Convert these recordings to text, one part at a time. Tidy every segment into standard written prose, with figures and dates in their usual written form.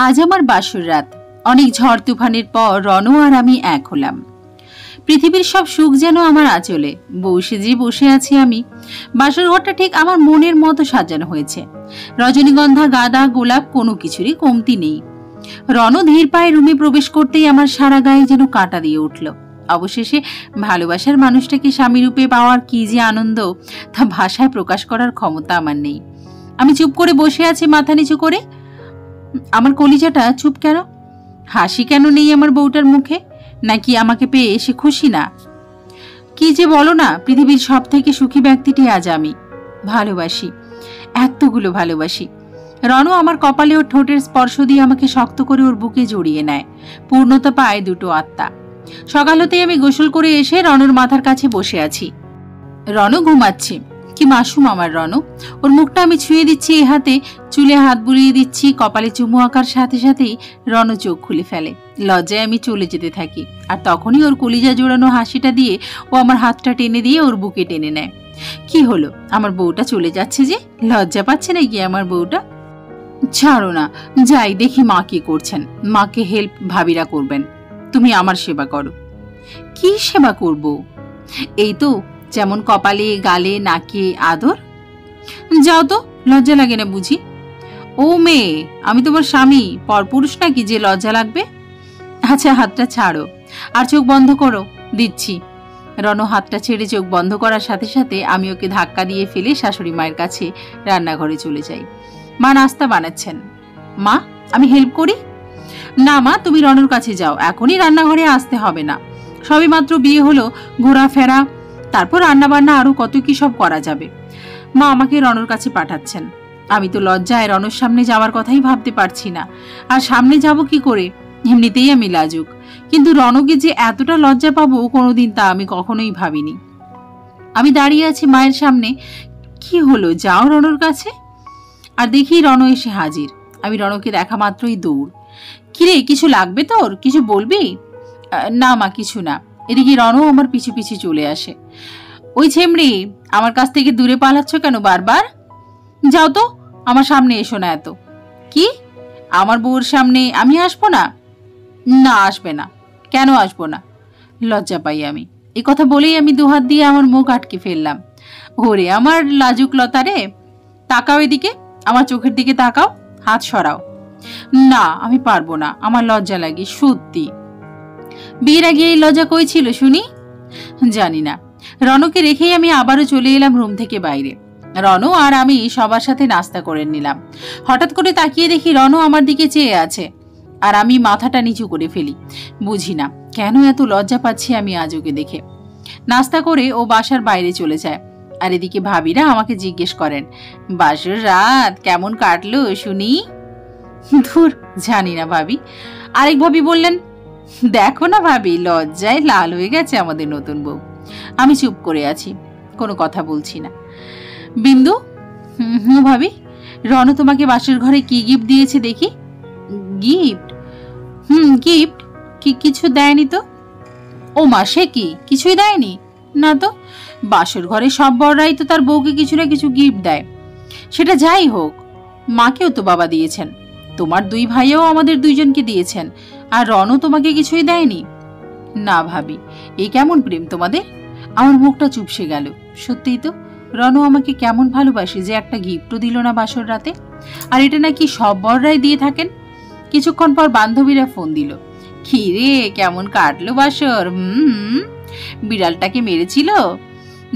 আজ আমার বাসর রাত। অনেক ঝড় তুফানের পর রণ আর আমি এক হলাম। পৃথিবীর সব সুখ যেন আমার আঁচলে। বউ সেজে বসে আছি আমি। বাসর ঘরটা ঠিক আমার মনের মতো সাজানো হয়েছে। রজনীগন্ধা, গাঁদা, গোলাপ কোনো কিছুরই কমতি নেই। রণ ধীর পায়ে রুমে প্রবেশ করতেই আমার সারা গায়ে যেন কাঁটা দিয়ে উঠল। অবশেষে ভালোবাসার মানুষটাকে স্বামী রূপে পাওয়ার কি যে আনন্দ, তা ভাষায় প্রকাশ করার ক্ষমতা আমার নেই। আমি চুপ করে বসে আছি মাথা নিচু করে। আমার কলিজাটা চুপ কেন? হাসি কেন নেই আমার বউটার মুখে? নাকি আমাকে পেয়ে সে খুশি না? কি যে বলো না, পৃথিবীর সব থেকে সুখী ব্যক্তিটি আজ আমি। ভালোবাসি, এতগুলো ভালোবাসি। রণ আমার কপালে ওর ঠোঁটের স্পর্শ দিয়ে আমাকে শক্ত করে ওর বুকে জড়িয়ে নেয়। পূর্ণতা পায় দুটো আত্মা। সকাল হতেই আমি গোসল করে এসে রণর মাথার কাছে বসে আছি। রণ ঘুমাচ্ছে। কি মাসুম আমার রণ! ওর মুখটা আমি ছুঁয়ে দিচ্ছি এ হাতে, চুলে হাত বুলিয়ে দিচ্ছি, কপালে চুমু আঁকার সাথে সাথেই রণ চোখ খুলে ফেলে। লজ্জায় আমি চলে যেতে থাকি, আর তখনই ওর কলিজা জোড়ানো হাসিটা দিয়ে ও আমার হাতটা টেনে দিয়ে ওর বুকে টেনে নেয়। কি হলো, আমার বউটা চলে যাচ্ছে যে? লজ্জা পাচ্ছে নাকি আমার বউটা? ছাড়ো না, যাই দেখি মা কি করছেন। মাকে হেল্প ভাবিরা করবেন, তুমি আমার সেবা করো। কি সেবা করব? এই তো, যেমন কপালে, গালে, নাকে আদর। যাও তো, লজ্জা লাগে না বুঝি? ও মেয়ে, আমি তোমার স্বামী, পরপুরুষ নাকি যে লজ্জা লাগবে? আচ্ছা, হাতটা ছাড়ো আর চোখ বন্ধ করো, দিচ্ছি। রণ হাতটা ছেড়ে চোখ বন্ধ করার সাথে সাথে আমি ওকে ধাক্কা দিয়ে ফেলে শাশুড়ি মায়ের কাছে রান্নাঘরে চলে যাই। মা নাস্তা বানাচ্ছেন। মা, আমি হেল্প করি? না মা, তুমি রণর কাছে যাও, এখনই রান্নাঘরে আসতে হবে না। সবে মাত্র বিয়ে হলো, ঘোরাফেরা, তারপর রান্না বান্না আরো কত কি সব করা যাবে। মা আমাকে রণর কাছে পাঠাচ্ছেন। আমি তো লজ্জায় রণর সামনে যাওয়ার কথাই ভাবতে পারছি না। আর সামনে যাব কি করে? এমনিতেই আমি লাজুক, কিন্তু রণকে যে এতটা লজ্জা পাবো কোনোদিন তা আমি কখনোই ভাবিনি। আমি দাঁড়িয়ে আছি মায়ের সামনে। কি হলো, যাও রণর কাছে। আর দেখি রণ এসে হাজির। আমি রণকে দেখা মাত্রই দৌড়। কিরে, কিছু লাগবে তোর? কিছু বলবি? না মা, কিছু না। এদিকে রণও আমার পিছু পিছু চলে আসে। ওই ছেমড়ি, আমার কাছ থেকে দূরে পালাচ্ছ কেন বারবার? যাও তো, আমার সামনে এসো না এত। কি, আমার বউর সামনে আমি আসবো না? না, আসবে না। কেন আসবো না? লজ্জা পাই আমি। এই কথা বলেই আমি দুহাত দিয়ে আমার মুখ আটকে ফেললাম। ওরে আমার লাজুক লতা রে, তাকাও এদিকে, আমার চোখের দিকে তাকাও, হাত সরাও। না, আমি পারবো না, আমার লজ্জা লাগে সত্যি। বিয়ের আগে এই লজ্জা কই ছিল শুনি? জানি না। রণকে রেখেই আমি আবারও চলে এলাম রুম থেকে বাইরে। রণ আর আমি সবার সাথে নাস্তা করে নিলাম। হঠাৎ করে তাকিয়ে দেখি রণ আমার দিকে চেয়ে আছে, আর আমি মাথাটা নিচু করে ফেলি। বুঝি না কেন এত লজ্জা পাচ্ছি আমি আজ ওকে দেখে। নাস্তা করে ও বাসার বাইরে চলে যায়। আর এদিকে ভাবিরা আমাকে জিজ্ঞেস করেন, বাসর রাত কেমন কাটলো শুনি? ধুর, জানি না ভাবি। আরেক ভাবি বললেন, দেখো না ভাবি, লজ্জায় লাল হয়ে গেছে আমাদের নতুন বউ। আমি চুপ করে আছি, কোনো কথা বলছি না। বিন্দু, হুম ভাবি, রণ তোমাকে বাসর ঘরে কি গিফট দিয়েছে দেখি? গিফট? গিফট কিছু দেয়নি তো। ও মা, সে কি, কিছুই দেয়নি? না তো, বাসর ঘরে সব বড়রাই তো তার বউকে কিছু না কিছু গিফট দেয়। সেটা যাই হোক, মাকেও তো বাবা দিয়েছেন, তোমার দুই ভাইও আমাদের দুইজনকে দিয়েছেন, আর রণও তোমাকে কিছুই দেয়নি? না ভাবি, এই কেমন প্রেম তোমাদের? আমার মুখটা চুপসে গেল। সত্যিই তো, রণ আমাকে কেমন ভালোবাসে যে একটা গিফটও দিল না বাসর রাতে। আর এটা নাকি সব বড়রাই দিয়ে থাকেন। কিছুক্ষণ পর বান্ধবীরা ফোন দিল। কি রে, কেমন কাটলো বাসর? বিড়ালটাকে মেরেছিল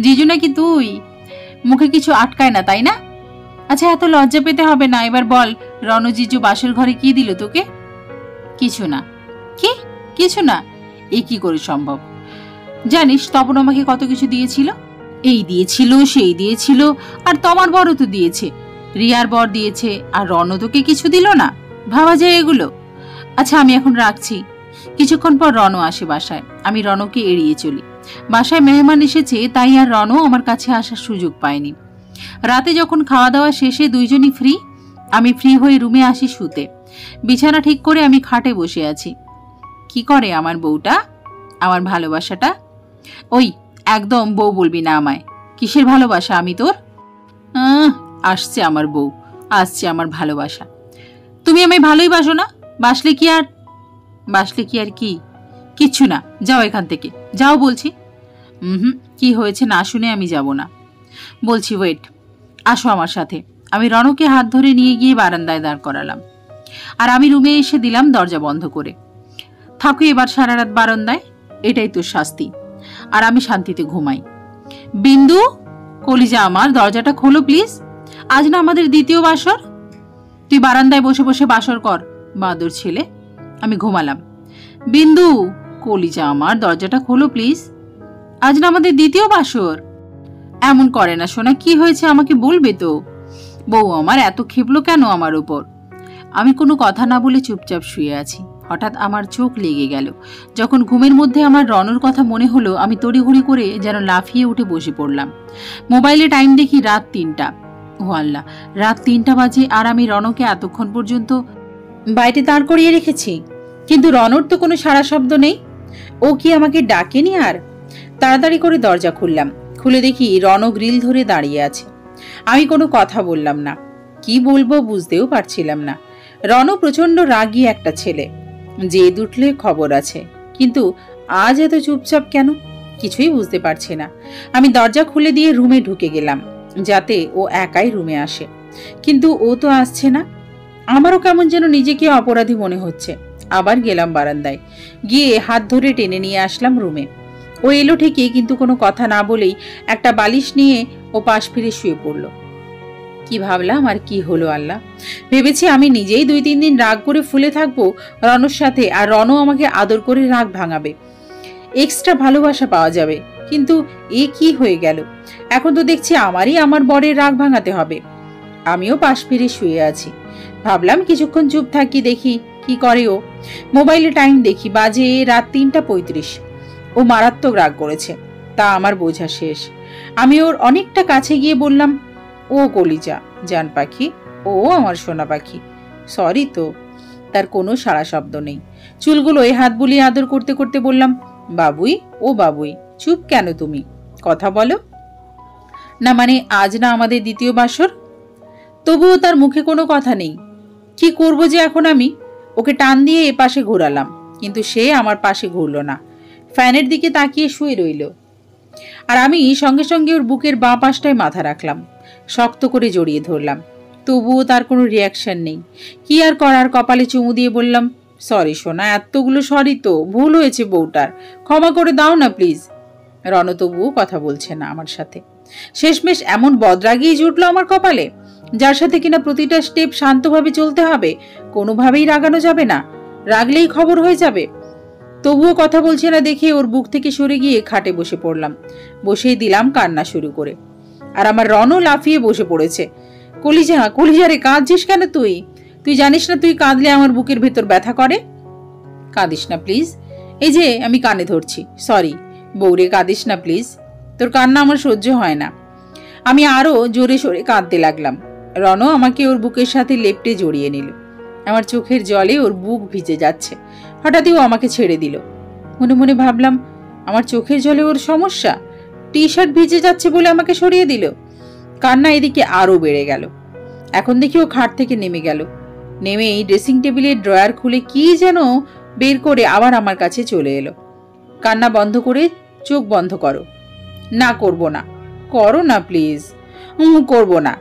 জিজু নাকি তুই? মুখে কিছু আটকায় না তাই না? আচ্ছা, এত লজ্জা পেতে হবে না, এবার বল, রণ জিজু বাসর ঘরে কি দিল তোকে? কিছু না। কি কিছু না? এ কি করে সম্ভব? জানিস তপন আমাকে কত কিছু দিয়েছিল। এই দিয়েছিল, সেই দিয়েছিল, আর তোমার বড় তো দিয়েছে, রিয়ার বর দিয়েছে, আর রণ তোকে কিছু দিল না? ভাবা যায় এগুলো? আচ্ছা, আমি এখন রাখছি। কিছুক্ষণ পর রণ আসে বাসায়। আমি রণকে এড়িয়ে চলি। বাসায় মেহমান এসেছে, তাই আর রণ আমার কাছে আসার সুযোগ পায়নি। রাতে যখন খাওয়া দাওয়া শেষে দুইজনই ফ্রি, আমি ফ্রি হয়ে রুমে আসি শুতে। বিছানা ঠিক করে আমি খাটে বসে আছি। কি করে আমার বউটা, আমার ভালোবাসাটা? ওই, একদম বউ বলবি না আমায়। কিসের ভালোবাসা আমি তোর? আসছে আমার বউ, আসছে আমার ভালোবাসা। তুমি আমায় ভালোই বাসো না? বাসলে কি আর কি? কিচ্ছু না, যাও এখান থেকে, যাও বলছি। কি হয়েছে না শুনে আমি যাব না। বলছি ওয়েট, আসো আমার সাথে। আমি রণকে হাত ধরে নিয়ে গিয়ে বারান্দায় দাঁড় করালাম, আর আমি রুমে এসে দিলাম দরজা বন্ধ করে। থাকো এবার সারা রাত বারান্দায়, এটাই তোর শাস্তি, আর আমি শান্তিতে ঘুমাই। বিন্দু, কলিজা আমার, দরজাটা খোলো প্লিজ। আজ না আমাদের দ্বিতীয় বাসর। তুই বারান্দায় বসে বসে বাসর কর, বাদর ছেলে। আমি ঘুমালাম। বিন্দু, কলিজা আমার, দরজাটা খোলো প্লিজ। আজ না আমাদের দ্বিতীয় বাসর। এমন করে না সোনা, কি হয়েছে আমাকে বলবে তো। বউ আমার এত ক্ষেপলো কেন আমার উপর? আমি কোনো কথা না বলে চুপচাপ শুয়ে আছি। হঠাৎ আমার চোখ লেগে গেল। যখন ঘুমের মধ্যে আমার রণর কথা মনে হলো, আমি তড়িঘড়ি করে যেন লাফিয়ে উঠে বসে পড়লাম। মোবাইলে টাইম দেখি রাত 3টা। ও আল্লাহ, রাত 3টা বাজে, আর আমি রণকে এতক্ষণ পর্যন্ত বাইরে দাঁড় করিয়ে রেখেছি, কিন্তু রণর তো কোনো সাড়া শব্দ নেই। ও কি আমাকে ডাকেনি? আর তাড়াতাড়ি করে দরজা খুললাম। খুলে দেখি রণ গ্রিল ধরে দাঁড়িয়ে আছে। আমি কোনো কথা বললাম না, কি বলবো বুঝতেও পারছিলাম না। রণ প্রচন্ড রাগী একটা ছেলে, যে দুটলে খবর আছে, কিন্তু আজ এত চুপচাপ কেন কিছুই বুঝতে পারছি না। আমি দরজা খুলে দিয়ে রুমে ঢুকে গেলাম, যাতে ও একাই রুমে আসে, কিন্তু ও তো আসছে না। আমারও কেমন যেন নিজেকে অপরাধী মনে হচ্ছে। আবার গেলাম বারান্দায়, গিয়ে হাত ধরে টেনে নিয়ে আসলাম রুমে। ও এলো ঠিকই, কিন্তু কোনো কথা না বলেই একটা বালিশ নিয়ে ও পাশ ফিরে শুয়ে পড়ল। কি ভাবলাম আর কি হলো আল্লাহ। ভেবেছি আমি নিজেই 2-3 দিন রাগ করে ফুলে থাকবো রণর সাথে, আর রণও আমাকে আদর করে রাগ ভাঙাবে, এক্সট্রা ভালোবাসা পাওয়া যাবে। কিন্তু এ কি হয়ে গেল? এখন তো দেখছি আমারই আমার বরের রাগ ভাঙাতে হবে। আমিও পাশ ফিরে শুয়ে আছি। ভাবলাম কিছুক্ষণ চুপ থাকি, দেখি কি করে ও। মোবাইলে টাইম দেখি, বাজে রাত 3:35। ও মারাত্মক রাগ করেছে, তা আমার বোঝা শেষ। আমি ওর অনেকটা কাছে গিয়ে বললাম, ও কলিজা, জান পাখি, ও আমার সোনা পাখি, সরি তো। তার কোনো সাড়া শব্দ নেই। চুলগুলোয় হাত বুলিয়ে আদর করতে করতে বললাম, বাবুই, ও বাবুই, চুপ কেন তুমি? কথা বলো না। মানে আজ না আমাদের দ্বিতীয় বাসর? তবুও তার মুখে কোনো কথা নেই। কি করব যে এখন আমি? ওকে টান দিয়ে এ পাশে ঘোরালাম, কিন্তু সে আমার পাশে ঘুরল না, ফ্যানের দিকে তাকিয়ে শুয়ে রইল। আর আমি সঙ্গে সঙ্গে ওর বুকের বাঁ পাশটায় মাথা রাখলাম, শক্ত করে জড়িয়ে ধরলাম। তবুও তার কোনো রিয়াকশন নেই। কি আর করার, কপালে চুমু দিয়ে বললাম, সরি সোনা, এতগুলো সরি তো, ভুল হয়েছে বউটার, ক্ষমা করে দাও না প্লিজ। রণ তবুও কথা বলছে না আমার সাথে। শেষমেশ এমন বদরাগেই জুটলো আমার কপালে, যার সাথে কিনা প্রতিটা স্টেপ শান্তভাবে চলতে হবে, কোনোভাবেই রাগানো যাবে না, রাগলেই খবর হয়ে যাবে। তবুও কথা বলছে না দেখে ওর বুক থেকে সরে গিয়ে খাটে বসে পড়লাম। বসেই দিলাম কান্না শুরু করে। আর আমার রণও লাফিয়ে বসে পড়েছে। কলিজা, কলিজা রে, কাঁদছিস কেন তুই? তুই জানিস না তুই কাঁদলে আমার বুকের ভেতর ব্যথা করে? কাঁদিস না প্লিজ, এই যে আমি কানে ধরছি। সরি বউরে, কাঁদিস না প্লিজ, তোর কান্না আমার সহ্য হয় না। আমি আরো জোরে সোরে কাঁদতে লাগলাম। রণ আমাকে ওর বুকের সাথে লেপ্টে জড়িয়ে নিল। আমার চোখের জলে ওর বুক ভিজে যাচ্ছে। হঠাৎই ও আমাকে ছেড়ে দিল। মনে মনে ভাবলাম, আমার চোখের জলে ওর সমস্যা? টি শার্ট ভিজে যাচ্ছে বলে আমাকে সরিয়ে দিল। কান্না এদিকে আরো বেড়ে গেল। এখন দেখি ও খাট থেকে নেমে গেল। নেমেই ড্রেসিং টেবিলের ড্রয়ার খুলে কি যেন বের করে আবার আমার কাছে চলে এলো। কান্না বন্ধ করে চোখ বন্ধ করো। না, করব না। করো না প্লিজ। করব না।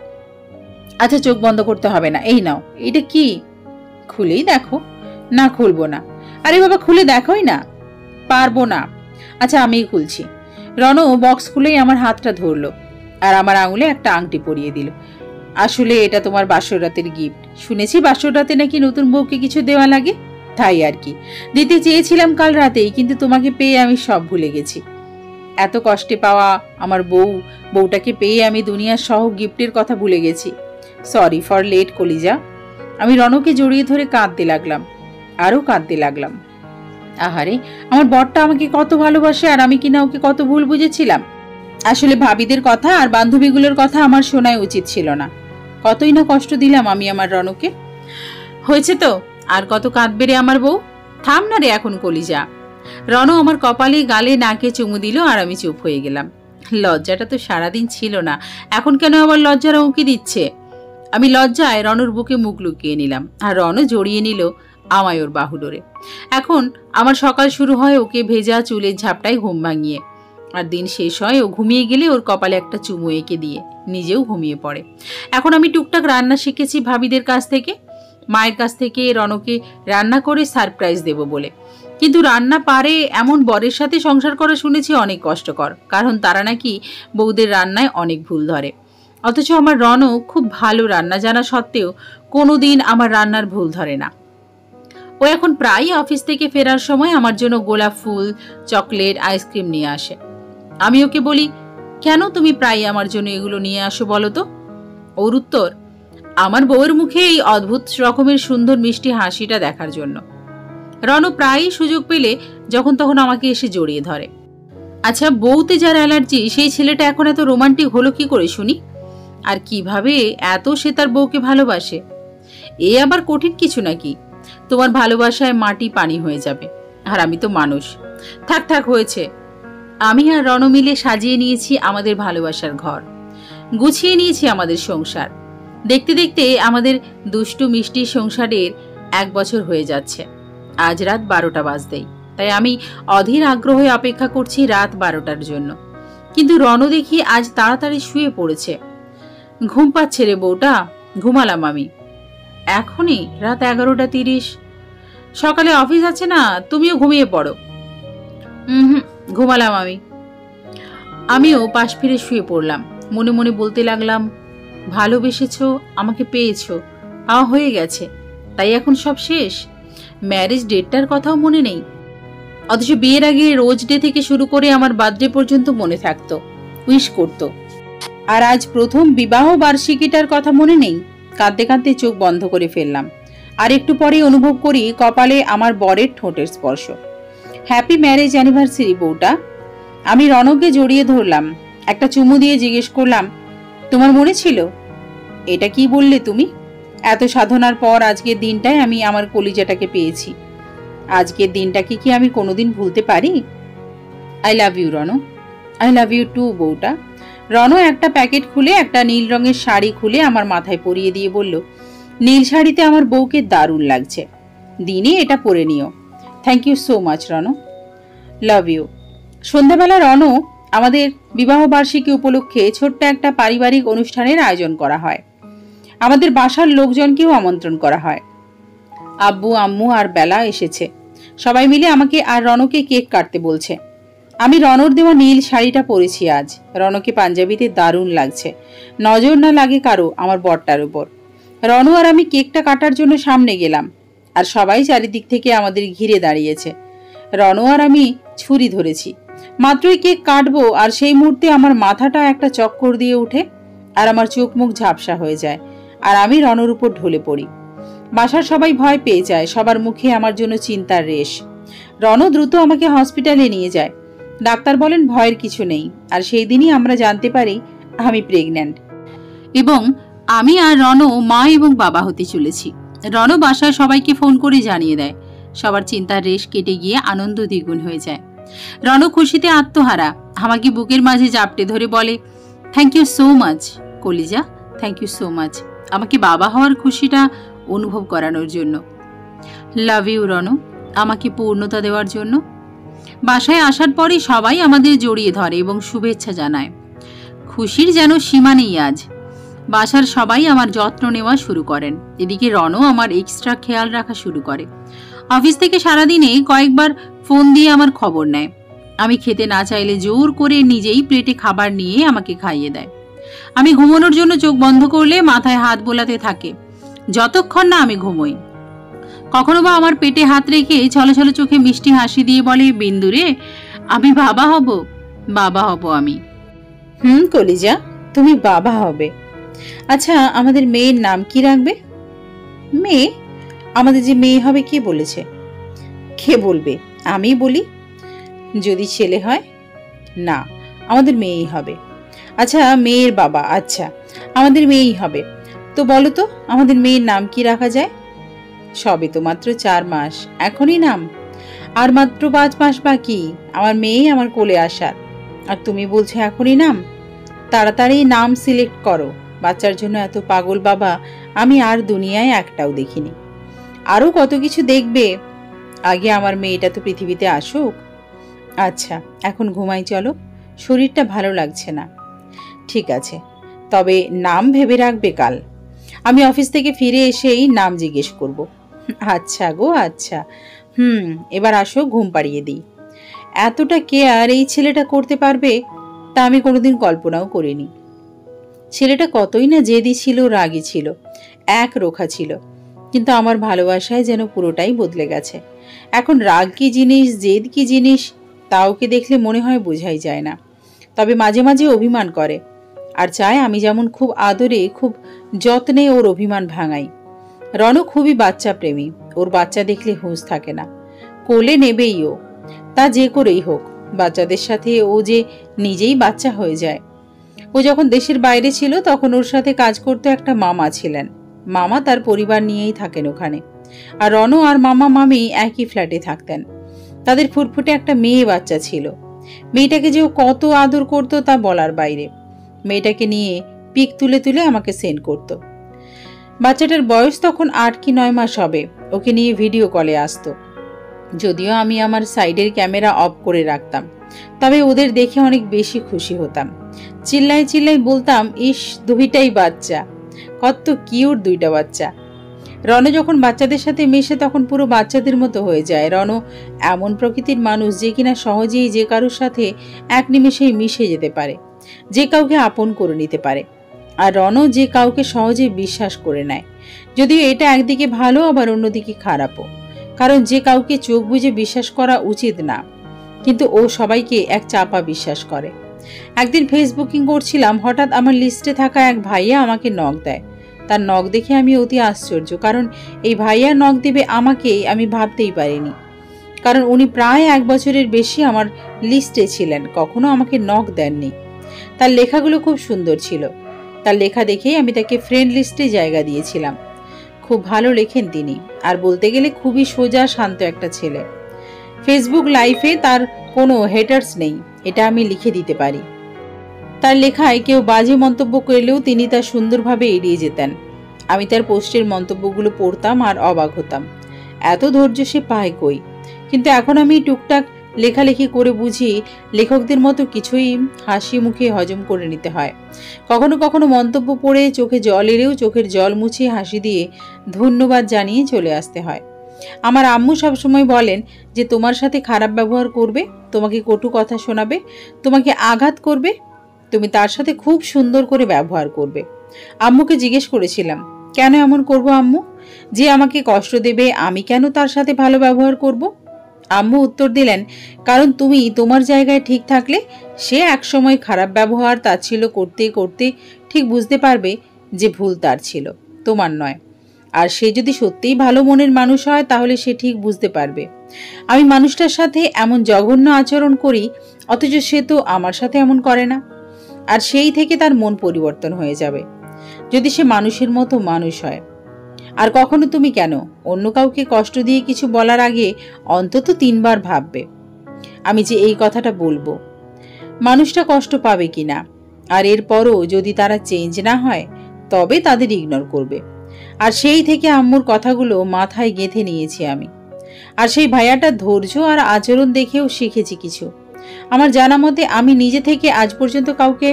আচ্ছা চোখ বন্ধ করতে হবে না, এই নাও। এটা কি? খুলেই দেখো। না, খুলবো না। আরে বাবা, খুলে দেখোই না। পারবো না। আচ্ছা আমিই খুলছি। রণ বক্স খুলেই আমার হাতটা ধরলো, আর আমার আঙুলে একটা আংটি পরিয়ে দিল। আসলে এটা তোমার বাসর রাতের গিফট। শুনেছি বাসর রাতে নাকি নতুন বউকে কিছু দেওয়া লাগে, তাই আর কি। দিতে চেয়েছিলাম কাল রাতেই, কিন্তু তোমাকে পেয়ে আমি সব ভুলে গেছি। এত কষ্টে পাওয়া আমার বউটাকে পেয়ে আমি দুনিয়ার সহ গিফটের কথা ভুলে গেছি। সরি ফর লেট কলিজা। আমি রণকে জড়িয়ে ধরে কাঁদতে লাগলাম, আরো কাঁদতে লাগলাম। আহারে, আমার বরটা আমাকে কত ভালোবাসে, আর আমি কিনা ওকে কত ভুল বুঝেছিলাম। আসলে ভাবিদের কথা আর বান্ধবীগুলোর কথা আমার শোনাই উচিত ছিল না। কতই না কষ্ট দিলাম আমি আমার রণকে। হয়েছে তো, আর কত কাঁদবে রে আমার বউ? থাম না রে এখন কলিজা। রণ আমার কপালে, গালে, নাকে চুমু দিল, আর আমি চুপ হয়ে গেলাম। লজ্জাটা তো সারাদিন ছিল না, এখন কেন আবার লজ্জার উঁকি দিচ্ছে? আমি লজ্জায় রণর বুকে মুখ লুকিয়ে নিলাম, আর রণ জড়িয়ে নিল আমায় ওর বাহুডোরে। এখন আমার সকাল শুরু হয় ওকে ভেজা চুলের ঝাপটায় ঘুম ভাঙিয়ে, আর দিন শেষ হয় ও ঘুমিয়ে গেলে ওর কপালে একটা চুমু এঁকে দিয়ে নিজেও ঘুমিয়ে পড়ে। এখন আমি টুকটাক রান্না শিখেছি ভাবিদের কাছ থেকে, মায়ের কাছ থেকে রনকে রান্না করে সারপ্রাইজ দেব বলে। কিন্তু রান্না পারে এমন বরের সাথে সংসার করা শুনেছি অনেক কষ্টকর, কারণ তারা নাকি বউদের রান্নায় অনেক ভুল ধরে। অথচ আমার রনও খুব ভালো রান্না জানা সত্ত্বেও কোনোদিন আমার রান্নার ভুল ধরে না। ও এখন প্রায়ই অফিস থেকে ফেরার সময় আমার জন্য গোলাপ ফুল, চকলেট, আইসক্রিম নিয়ে আসে। আমি ওকে বলি, কেন তুমি প্রায়ই আমার জন্য এগুলো নিয়ে আসো বলো তো? ওর উত্তর, আমার বউয়ের মুখে এই অদ্ভুত রকমের সুন্দর মিষ্টি হাসিটা দেখার জন্য। রনু প্রায়ই সুযোগ পেলে যখন তখন আমাকে এসে জড়িয়ে ধরে। আচ্ছা, বউতে যার অ্যালার্জি সেই ছেলেটা এখন এত রোমান্টিক হলো কি করে শুনি? আর কিভাবে এত সে তার বউকে ভালোবাসে? এ আবার কঠিন কিছু নাকি? তোমার ভালোবাসায় মাটি পানি হয়ে যাবে, আর আমি তো মানুষ। থাক থাক হয়েছে। আমি আর রণ মিলে সাজিয়ে নিয়েছি আমাদের ভালোবাসার ঘর, গুছিয়ে নিয়েছি আমাদের সংসার। দেখতে দেখতে আমাদের দুষ্টু মিষ্টি সংসারের 1 বছর হয়ে যাচ্ছে। আজ রাত 12টা বাজতেই, তাই আমি অধীর আগ্রহে অপেক্ষা করছি রাত 12টার জন্য। কিন্তু রণ দেখি আজ তাড়াতাড়ি শুয়ে পড়েছে। ঘুম পাচ্ছে রে বউটা, ঘুমালাম আমি। এখনই রাত 11:30? সকালে অফিস আছে না, তুমিও ঘুমিয়ে পড়ো। ঘুমালাম আমি। আমিও পাশ ফিরে শুয়ে পড়লাম। মনে মনে বলতে লাগলাম, ভালোবেসেছ, আমাকে পেয়েছ, পাওয়া হয়ে গেছে, তাই এখন সব শেষ। ম্যারেজ ডেটটার কথাও মনে নেই, অথচ বিয়ের আগে রোজ ডে থেকে শুরু করে আমার বার্থডে পর্যন্ত মনে থাকতো, উইশ করত। আর আজ প্রথম বিবাহ বার্ষিকীটার কথা মনে নেই। কাঁদতে কাঁদতে চোখ বন্ধ করে ফেললাম। আর একটু পরেই অনুভব করি কপালে আমার বরের ঠোঁটের স্পর্শ। হ্যাপি ম্যারেজ অ্যানিভার্সারি বউটা। আমি রণকে জড়িয়ে ধরলাম, একটা চুমু দিয়ে জিজ্ঞেস করলাম, তোমার মনে ছিল? এটা কি বললে তুমি? এত সাধনার পর আজকের দিনটায় আমি আমার কলিজাটাকে পেয়েছি। আজকের দিনটাকে কি আমি কোনোদিন ভুলতে পারি? I love you Ron. I love you too বউটা। রণ একটা প্যাকেট খুলে একটা নীল রঙের শাড়ি খুলে আমার মাথায় পরিয়ে দিয়ে বলল, নীল শাড়িতে আমার বউকে দারুণ লাগছে, দিনে এটা পরে নিও। Thank you so much Ron, love you. সন্ধ্যাবেলা রণ আমাদের বিবাহ বার্ষিকী উপলক্ষে ছোট্ট একটা পারিবারিক অনুষ্ঠানের আয়োজন করা হয়। আমাদের বাসার লোকজনকেও আমন্ত্রণ করা হয়। আব্বু, আম্মু আর বেলা এসেছে। সবাই মিলে আমাকে আর রণকে কেক কাটতে বলছে। আমি রণর দেওয়া নীল শাড়িটা পরেছি আজ। রণকে পাঞ্জাবিতে দারুণ লাগছে, নজর না লাগে কারো আমার বরটার উপর। রণ আর আমি কেকটা কাটার জন্য সামনে গেলাম, আর সবাই চারিদিক থেকে আমাদের ঘিরে দাঁড়িয়েছে। রণ আর আমি ছুরি ধরেছি, মাত্রই কেক কাটবো, আর সেই মুহূর্তে আমার মাথাটা একটা চক্কর দিয়ে উঠে, আর আমার চোখ মুখ ঝাপসা হয়ে যায়, আর আমি রণর উপর ঢলে পড়ি। বাসার সবাই ভয় পেয়ে যায়, সবার মুখে আমার জন্য চিন্তার রেশ। রণ দ্রুত আমাকে হসপিটালে নিয়ে যায়। ডাক্তার বলেন ভয়ের কিছু নেই, আর সেই দিনই আমরা জানতে পারি আমি প্রেগন্যান্ট, এবং আমি আর রণ মা এবং বাবা হতে চলেছি। রণ বাসায় সবাইকে ফোন করে জানিয়ে দেয়। সবার চিন্তার রেশ কেটে গিয়ে আনন্দ দ্বিগুণ হয়ে যায়। রণ খুশিতে আত্মহারা, আমাকে বুকের মাঝে জাপটে ধরে বলে, থ্যাংক ইউ সো মাচ কলিজা, থ্যাংক ইউ সো মাচ আমাকে বাবা হওয়ার খুশিটা অনুভব করানোর জন্য। লাভ ইউ রণ, আমাকে পূর্ণতা দেওয়ার জন্য। বাসায় আসার পরই সবাই আমাদের জড়িয়ে ধরে এবং শুভেচ্ছা জানায়। খুশির যেন সীমা নেই আজ। বাসার সবাই আমার যত্ন নেওয়া শুরু করেন। এদিকে রণও আমার এক্সট্রা খেয়াল রাখা শুরু করে। অফিস থেকে সারাদিনে কয়েকবার ফোন দিয়ে আমার খবর নেয়। আমি খেতে না চাইলে জোর করে নিজেই প্লেটে খাবার নিয়ে আমাকে খাইয়ে দেয়। আমি ঘুমানোর জন্য চোখ বন্ধ করলে মাথায় হাত বোলাতে থাকে যতক্ষণ না আমি ঘুমোই। কখনো বা আমার পেটে হাত রেখে ছলো ছলো চোখে মিষ্টি হাসি দিয়ে বলে, বিন্দুরে, আমি বাবা হব, বাবা হব আমি। কলিজা, তুমি বাবা হবে। আচ্ছা, আমাদের মেয়ের নাম কি রাখবে? মেয়ে? আমাদের যে মেয়ে হবে কে বলেছে? কে বলবে? আমি বলি। যদি ছেলে হয়? না, আমাদের মেয়েই হবে। আচ্ছা, মেয়ের বাবা, আচ্ছা আমাদের মেয়েই হবে। তো বলো তো আমাদের মেয়ের নাম কি রাখা যায়? সবে তো মাত্র 4 মাস, এখনই নাম? আর মাত্র 5 মাস বাকি আমার মেয়ে আমার কোলে আসার, আর তুমি বলছো এখনই নাম? তাড়াতাড়ি নাম সিলেক্ট করো। বাচ্চার জন্য এত পাগল বাবা আমি আর দুনিয়ায় একটাও দেখিনি। আরও কত কিছু দেখবে। আগে আমার মেয়েটা তো পৃথিবীতে আসুক। আচ্ছা, এখন ঘুমাই চলো, শরীরটা ভালো লাগছে না। ঠিক আছে, তবে নাম ভেবে রাখবে কাল। আমি অফিস থেকে ফিরে এসেই নাম জিজ্ঞেস করব। আচ্ছা গো আচ্ছা। এবার আসো, ঘুম পাড়িয়ে দিই। এতটা কেয়ার এই ছেলেটা করতে পারবে তা আমি কোনোদিন কল্পনাও করিনি। ছেলেটা কতই না জেদি ছিল, রাগী ছিল, এক রোখা ছিল, কিন্তু আমার ভালোবাসায় যেন পুরোটাই বদলে গেছে। এখন রাগ কি জিনিস, জেদ কি জিনিস, তা ওকে দেখলে মনে হয় বোঝাই যায় না। তবে মাঝে মাঝে অভিমান করে আর চায় আমি যেমন খুব আদরে, খুব যত্নে ওর অভিমান ভাঙাই। রণ খুবই বাচ্চা প্রেমী, ওর বাচ্চা দেখলে হুঁশ থাকে না, কোলে নেবেই ও, তা যে করেই হোক। বাচ্চাদের সাথে ও যে নিজেই বাচ্চা হয়ে যায়। ও যখন দেশের বাইরে ছিল তখন ওর সাথে কাজ করতে একটা মামা ছিলেন। মামা তার পরিবার নিয়েই থাকেন ওখানে, আর রণ আর মামা মামি একই ফ্ল্যাটে থাকতেন। তাদের ফুটফুটে একটা মেয়ে বাচ্চা ছিল। মেয়েটাকে যে ও কত আদর করতো তা বলার বাইরে। মেয়েটাকে নিয়ে পিক তুলে তুলে আমাকে সেন্ড করত। বাচ্চাটার বয়স তখন 8 কি 9 মাস হবে। ওকে নিয়ে ভিডিও কলে আসতো, যদিও আমি আমার সাইডের ক্যামেরা অফ করে রাখতাম। তবে ওদের দেখে অনেক বেশি খুশি হতাম। চিল্লাই চিল্লাই বলতাম, ইস দুইটাই বাচ্চা, কত কিউট দুইটা বাচ্চা। রণ যখন বাচ্চাদের সাথে মেশে তখন পুরো বাচ্চাদের মতো হয়ে যায়। রণ এমন প্রকৃতির মানুষ যে কিনা সহজেই যে কারোর সাথে এক নিমেষেই মিশে যেতে পারে, যে কাউকে আপন করে নিতে পারে। আর রণ যে কাউকে সহজে বিশ্বাস করে নেয়, যদিও এটা একদিকে ভালো আবার অন্যদিকে খারাপও, কারণ যে কাউকে চোখ বুজে বিশ্বাস করা উচিত না, কিন্তু ও সবাইকে এক চাপা বিশ্বাস করে। একদিন ফেসবুকিং করছিলাম, হঠাৎ আমার লিস্টে থাকা এক ভাইয়া আমাকে নক দেয়। তার নক দেখে আমি অতি আশ্চর্য, কারণ এই ভাইয়া নক দেবে আমাকে আমি ভাবতেই পারিনি। কারণ উনি প্রায় 1 বছরের বেশি আমার লিস্টে ছিলেন, কখনো আমাকে নক দেননি। তার লেখাগুলো খুব সুন্দর ছিল। তার লেখা দেখেই আমি তাকে ফ্রেন্ড লিস্টে জায়গা দিয়েছিলাম। খুব ভালো লেখেন তিনি, আর বলতে গেলে খুবই সোজা শান্ত একটা ছেলে। ফেসবুক লাইফে তার কোনো হেটার্স নেই, এটা আমি লিখে দিতে পারি। তার লেখায় কেউ বাজে মন্তব্য করলেও তিনি তা সুন্দরভাবে এড়িয়ে যেতেন। আমি তার পোস্টের মন্তব্যগুলো পড়তাম আর অবাক হতাম, এত ধৈর্য সে পায় কই। কিন্তু এখন আমি টুকটাক লেখালেখি করে বুঝি লেখকদের মতো কিছুই হাসি মুখে হজম করে নিতে হয়। কখনো কখনো মন্তব্য পড়ে চোখে জল এলেও চোখের জল মুছে হাসি দিয়ে ধন্যবাদ জানিয়ে চলে আসতে হয়। আমার আম্মু সবসময় বলেন যে তোমার সাথে খারাপ ব্যবহার করবে, তোমাকে কটু কথা শোনাবে, তোমাকে আঘাত করবে, তুমি তার সাথে খুব সুন্দর করে ব্যবহার করবে। আম্মুকে জিজ্ঞেস করেছিলাম, কেন এমন করব আম্মু? যে আমাকে কষ্ট দেবে আমি কেন তার সাথে ভালো ব্যবহার করব? আম্মু উত্তর দিলেন, কারণ তুমি তোমার জায়গায় ঠিক থাকলে সে একসময় খারাপ ব্যবহার তাচ্ছিল্য করতে করতে ঠিক বুঝতে পারবে যে ভুল তার ছিল, তোমার নয়। আর সে যদি সত্যিই ভালো মনের মানুষ হয় তাহলে সে ঠিক বুঝতে পারবে আমি মানুষটার সাথে এমন জঘন্য আচরণ করি, অথচ সে তো আমার সাথে এমন করে না। আর সেই থেকে তার মন পরিবর্তন হয়ে যাবে, যদি সে মানুষের মতো মানুষ হয়। আর কখনো তুমি কেন অন্য কাউকে কষ্ট দিয়ে কিছু বলার আগে অন্তত 3 বার ভাববে, আমি যে এই কথাটা বলবো মানুষটা কষ্ট পাবে কিনা, আর এরপরও যদি তারা চেঞ্জ না হয় তবে তাদের ইগনোর করবে। আর সেই থেকে আম্মুর কথাগুলো মাথায় গেঁথে নিয়েছি আমি। আর সেই ভাইয়াটার ধৈর্য আর আচরণ দেখেও শিখেছি কিছু। আমার জানা মতে আমি নিজে থেকে আজ পর্যন্ত কাউকে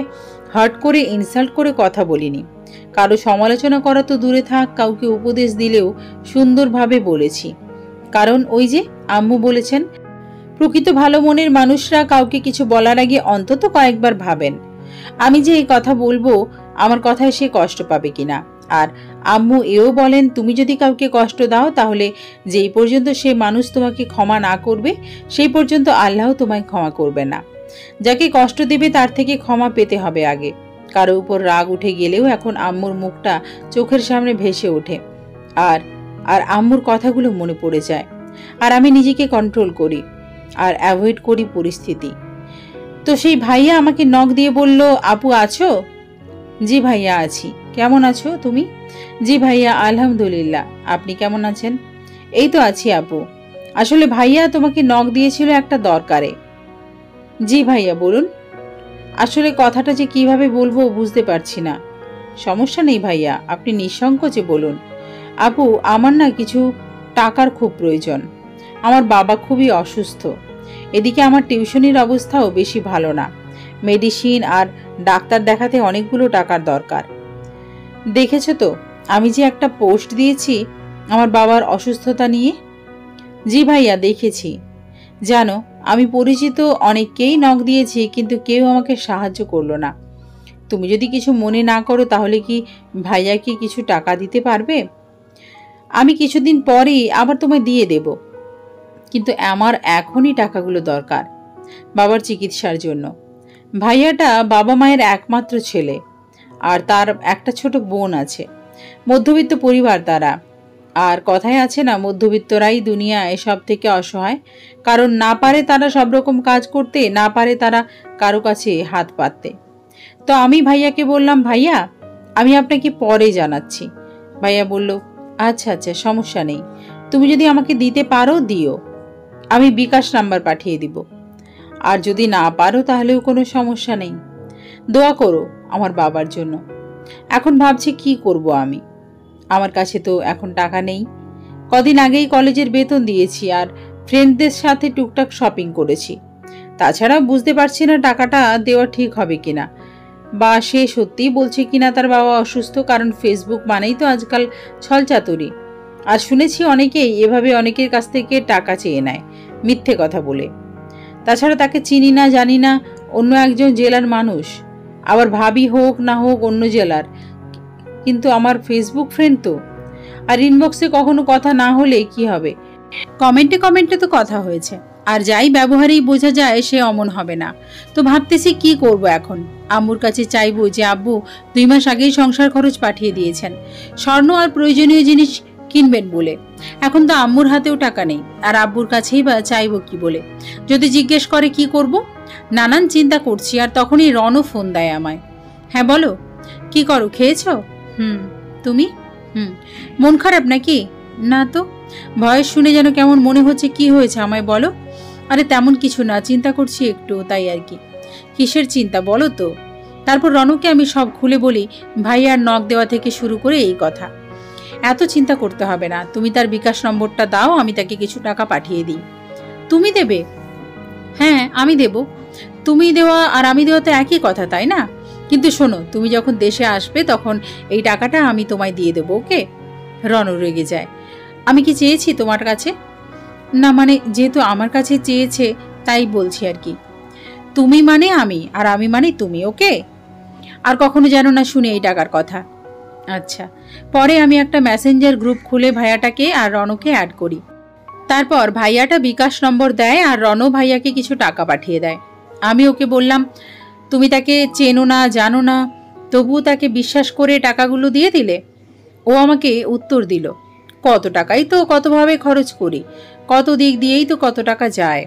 হার্ট করে, ইনসাল্ট করে কথা বলিনি। কারো সমালোচনা করা তো দূরে থাক, কাউকে উপদেশ দিলেও সুন্দরভাবে বলেছি। কারণ ওই যে আম্মু বলেছেন, প্রকৃত ভালো মনের মানুষরা কাউকে কিছু বলার আগে অন্তত কয়েকবার ভাবেন আমি যে এই কথা বলবো আমার কথায় সে কষ্ট পাবে কিনা। আর আম্মু এও বলেন, তুমি যদি কাউকে কষ্ট দাও তাহলে যেই পর্যন্ত সে মানুষ তোমাকে ক্ষমা না করবে সেই পর্যন্ত আল্লাহ তোমায় ক্ষমা করবে না। যাকে কষ্ট দেবে তার থেকে ক্ষমা পেতে হবে আগে। কারো উপর রাগ উঠে গেলেও এখন আম্মুর মুখটা চোখের সামনে ভেসে ওঠে, আর আর আম্মুর কথাগুলো মনে পড়ে যায়। আর আমি নিজেকে কন্ট্রোল করি আর অ্যাভয়েড করি পরিস্থিতি। তো সেই ভাইয়া আমাকে নক দিয়ে বলল, আপু আছো? জি ভাইয়া আছি। কেমন আছো তুমি? জি ভাইয়া আলহামদুলিল্লাহ, আপনি কেমন আছেন? এই তো আছি আপু। আসলে ভাইয়া তোমাকে নক দিয়েছিল একটা দরকারে। জি ভাইয়া বলুন। আসলে কথাটা যে কিভাবে বলবো বুঝতে পারছি না। সমস্যা নেই ভাইয়া, আপনি নিঃসংকোচে বলুন। আপু আমার না কিছু টাকার খুব প্রয়োজন। আমার বাবা খুবই অসুস্থ, এদিকে আমার টিউশনির অবস্থাও বেশি ভালো না, মেডিসিন আর ডাক্তার দেখাতে অনেকগুলো টাকার দরকার। দেখেছো তো আমি যে একটা পোস্ট দিয়েছি আমার বাবার অসুস্থতা নিয়ে? জি ভাইয়া, দেখেছি। জানো, আমি পরিচিত অনেককেই নক দিয়েছি, কিন্তু কেউ আমাকে সাহায্য করলো না। তুমি যদি কিছু মনে না করো তাহলে কি ভাইয়াকে কিছু টাকা দিতে পারবে? আমি কিছুদিন পরেই আবার তোমায় দিয়ে দেব, কিন্তু আমার এখনই টাকাগুলো দরকার বাবার চিকিৎসার জন্য। ভাইয়াটা বাবা মায়ের একমাত্র ছেলে, আর তার একটা ছোট বোন আছে। মধ্যবিত্ত পরিবার তারা। আর কথায় আছে না, মধ্যবিত্তরাই দুনিয়ায় সব থেকে অসহায়, কারণ না পারে তারা সব রকম কাজ করতে, না পারে তারা কারো কাছে হাত পাততে। তো আমি ভাইয়াকে বললাম, ভাইয়া আমি আপনাকে পরে জানাচ্ছি। ভাইয়া বলল, আচ্ছা আচ্ছা, সমস্যা নেই, তুমি যদি আমাকে দিতে পারো দিও, আমি বিকাশ নাম্বার পাঠিয়ে দিব। আর যদি না পারো তাহলেও কোনো সমস্যা নেই, দোয়া করো আমার বাবার জন্য। এখন ভাবছি কি করব আমি, আমার কাছে তো এখন টাকা নেই। কদিন আগেই কলেজের বেতন দিয়েছি আর ফ্রেন্ডদের সাথে টুকটাক শপিং করেছি। তাছাড়া বুঝতে পারছি না টাকাটা দেওয়া ঠিক হবে কিনা, বা সে সত্যিই বলছে কিনা তার বাবা অসুস্থ, কারণ ফেসবুক মানেই তো আজকাল ছলচাতুরি। আর শুনেছি অনেকেই এভাবে অনেকের কাছ থেকে টাকা চেয়ে নেয় মিথ্যে কথা বলে। তাছাড়া তাকে চিনি না, জানি না, অন্য একজন জেলার মানুষ, আবার ভাবি হোক না হোক অন্য জেলার, কিন্তু আমার ফেসবুক ফ্রেন্ড তো। আর ইনবক্সে কখনো কথা না হলে কি হবে, কমেন্টে কমেন্টে তো কথা হয়েছে, আর যাই ব্যবহারেই বোঝা যায় সে অমন হবে না। তো ভাবতেছি কি করব এখন। আম্মুর কাছে চাইবো যে আব্বু 2 মাস আগেই সংসার খরচ পাঠিয়ে দিয়েছেন স্বর্ণ আর প্রয়োজনীয় জিনিস কিনবেন বলে। এখন তো আম্মুর হাতেও টাকা নেই, আর আব্বুর কাছেই বা চাইবো কি বলে। যদি জিজ্ঞেস করে কি করব, নানান চিন্তা করছি। আর তখনই রনও ফোন দেয় আমায়। হ্যাঁ বলো, কি করো, খেয়েছো? তুমি? মন খারাপ নাকি? না তো, ভয়েস শুনে যেন কেমন মনে হচ্ছে। কি হয়েছে আমায় বলো। আরে তেমন কিছু না, চিন্তা করছি একটু, তাই আর কি। কিসের চিন্তা বলো তো? তারপর রনকে আমি সব খুলে বলি, ভাইয়ার নখ দেওয়া থেকে শুরু করে এই কথা। এত চিন্তা করতে হবে না, তুমি তার বিকাশ নম্বরটা দাও, আমি তাকে কিছু টাকা পাঠিয়ে দিই। তুমি দেবে? হ্যাঁ আমি দেব। তুমি দেওয়া আর আমি দেওয়া তো একই কথা, তাই না? কিন্তু শোনো, তুমি যখন দেশে আসবে তখন এই টাকাটা আমি তোমায় দিয়ে দেবো, ওকে? রন রেগে যায়। আমি কি চেয়েছি তোমার কাছে? না মানে যেহেতু আমার কাছে চেয়েছে তাই বলছি আর কি। তুমি মানে আমি, আর আমি মানে তুমি, ওকে? আর কখনো যেন না শুনে এই টাকার কথা। আচ্ছা। পরে আমি একটা মেসেঞ্জার গ্রুপ খুলে ভাইয়াটাকে আর রনকে অ্যাড করি। তারপর ভাইয়াটা বিকাশ নম্বর দেয় আর রন ভাইয়াকে কিছু টাকা পাঠিয়ে দেয়। আমি ওকে বললাম, তুমি তাকে চেনো না, জানো না, তবুও তাকে বিশ্বাস করে টাকাগুলো দিয়ে দিলে? ও আমাকে উত্তর দিল, কত টাকাই তো কতভাবে খরচ করি, কত দিক দিয়েই তো কত টাকা যায়,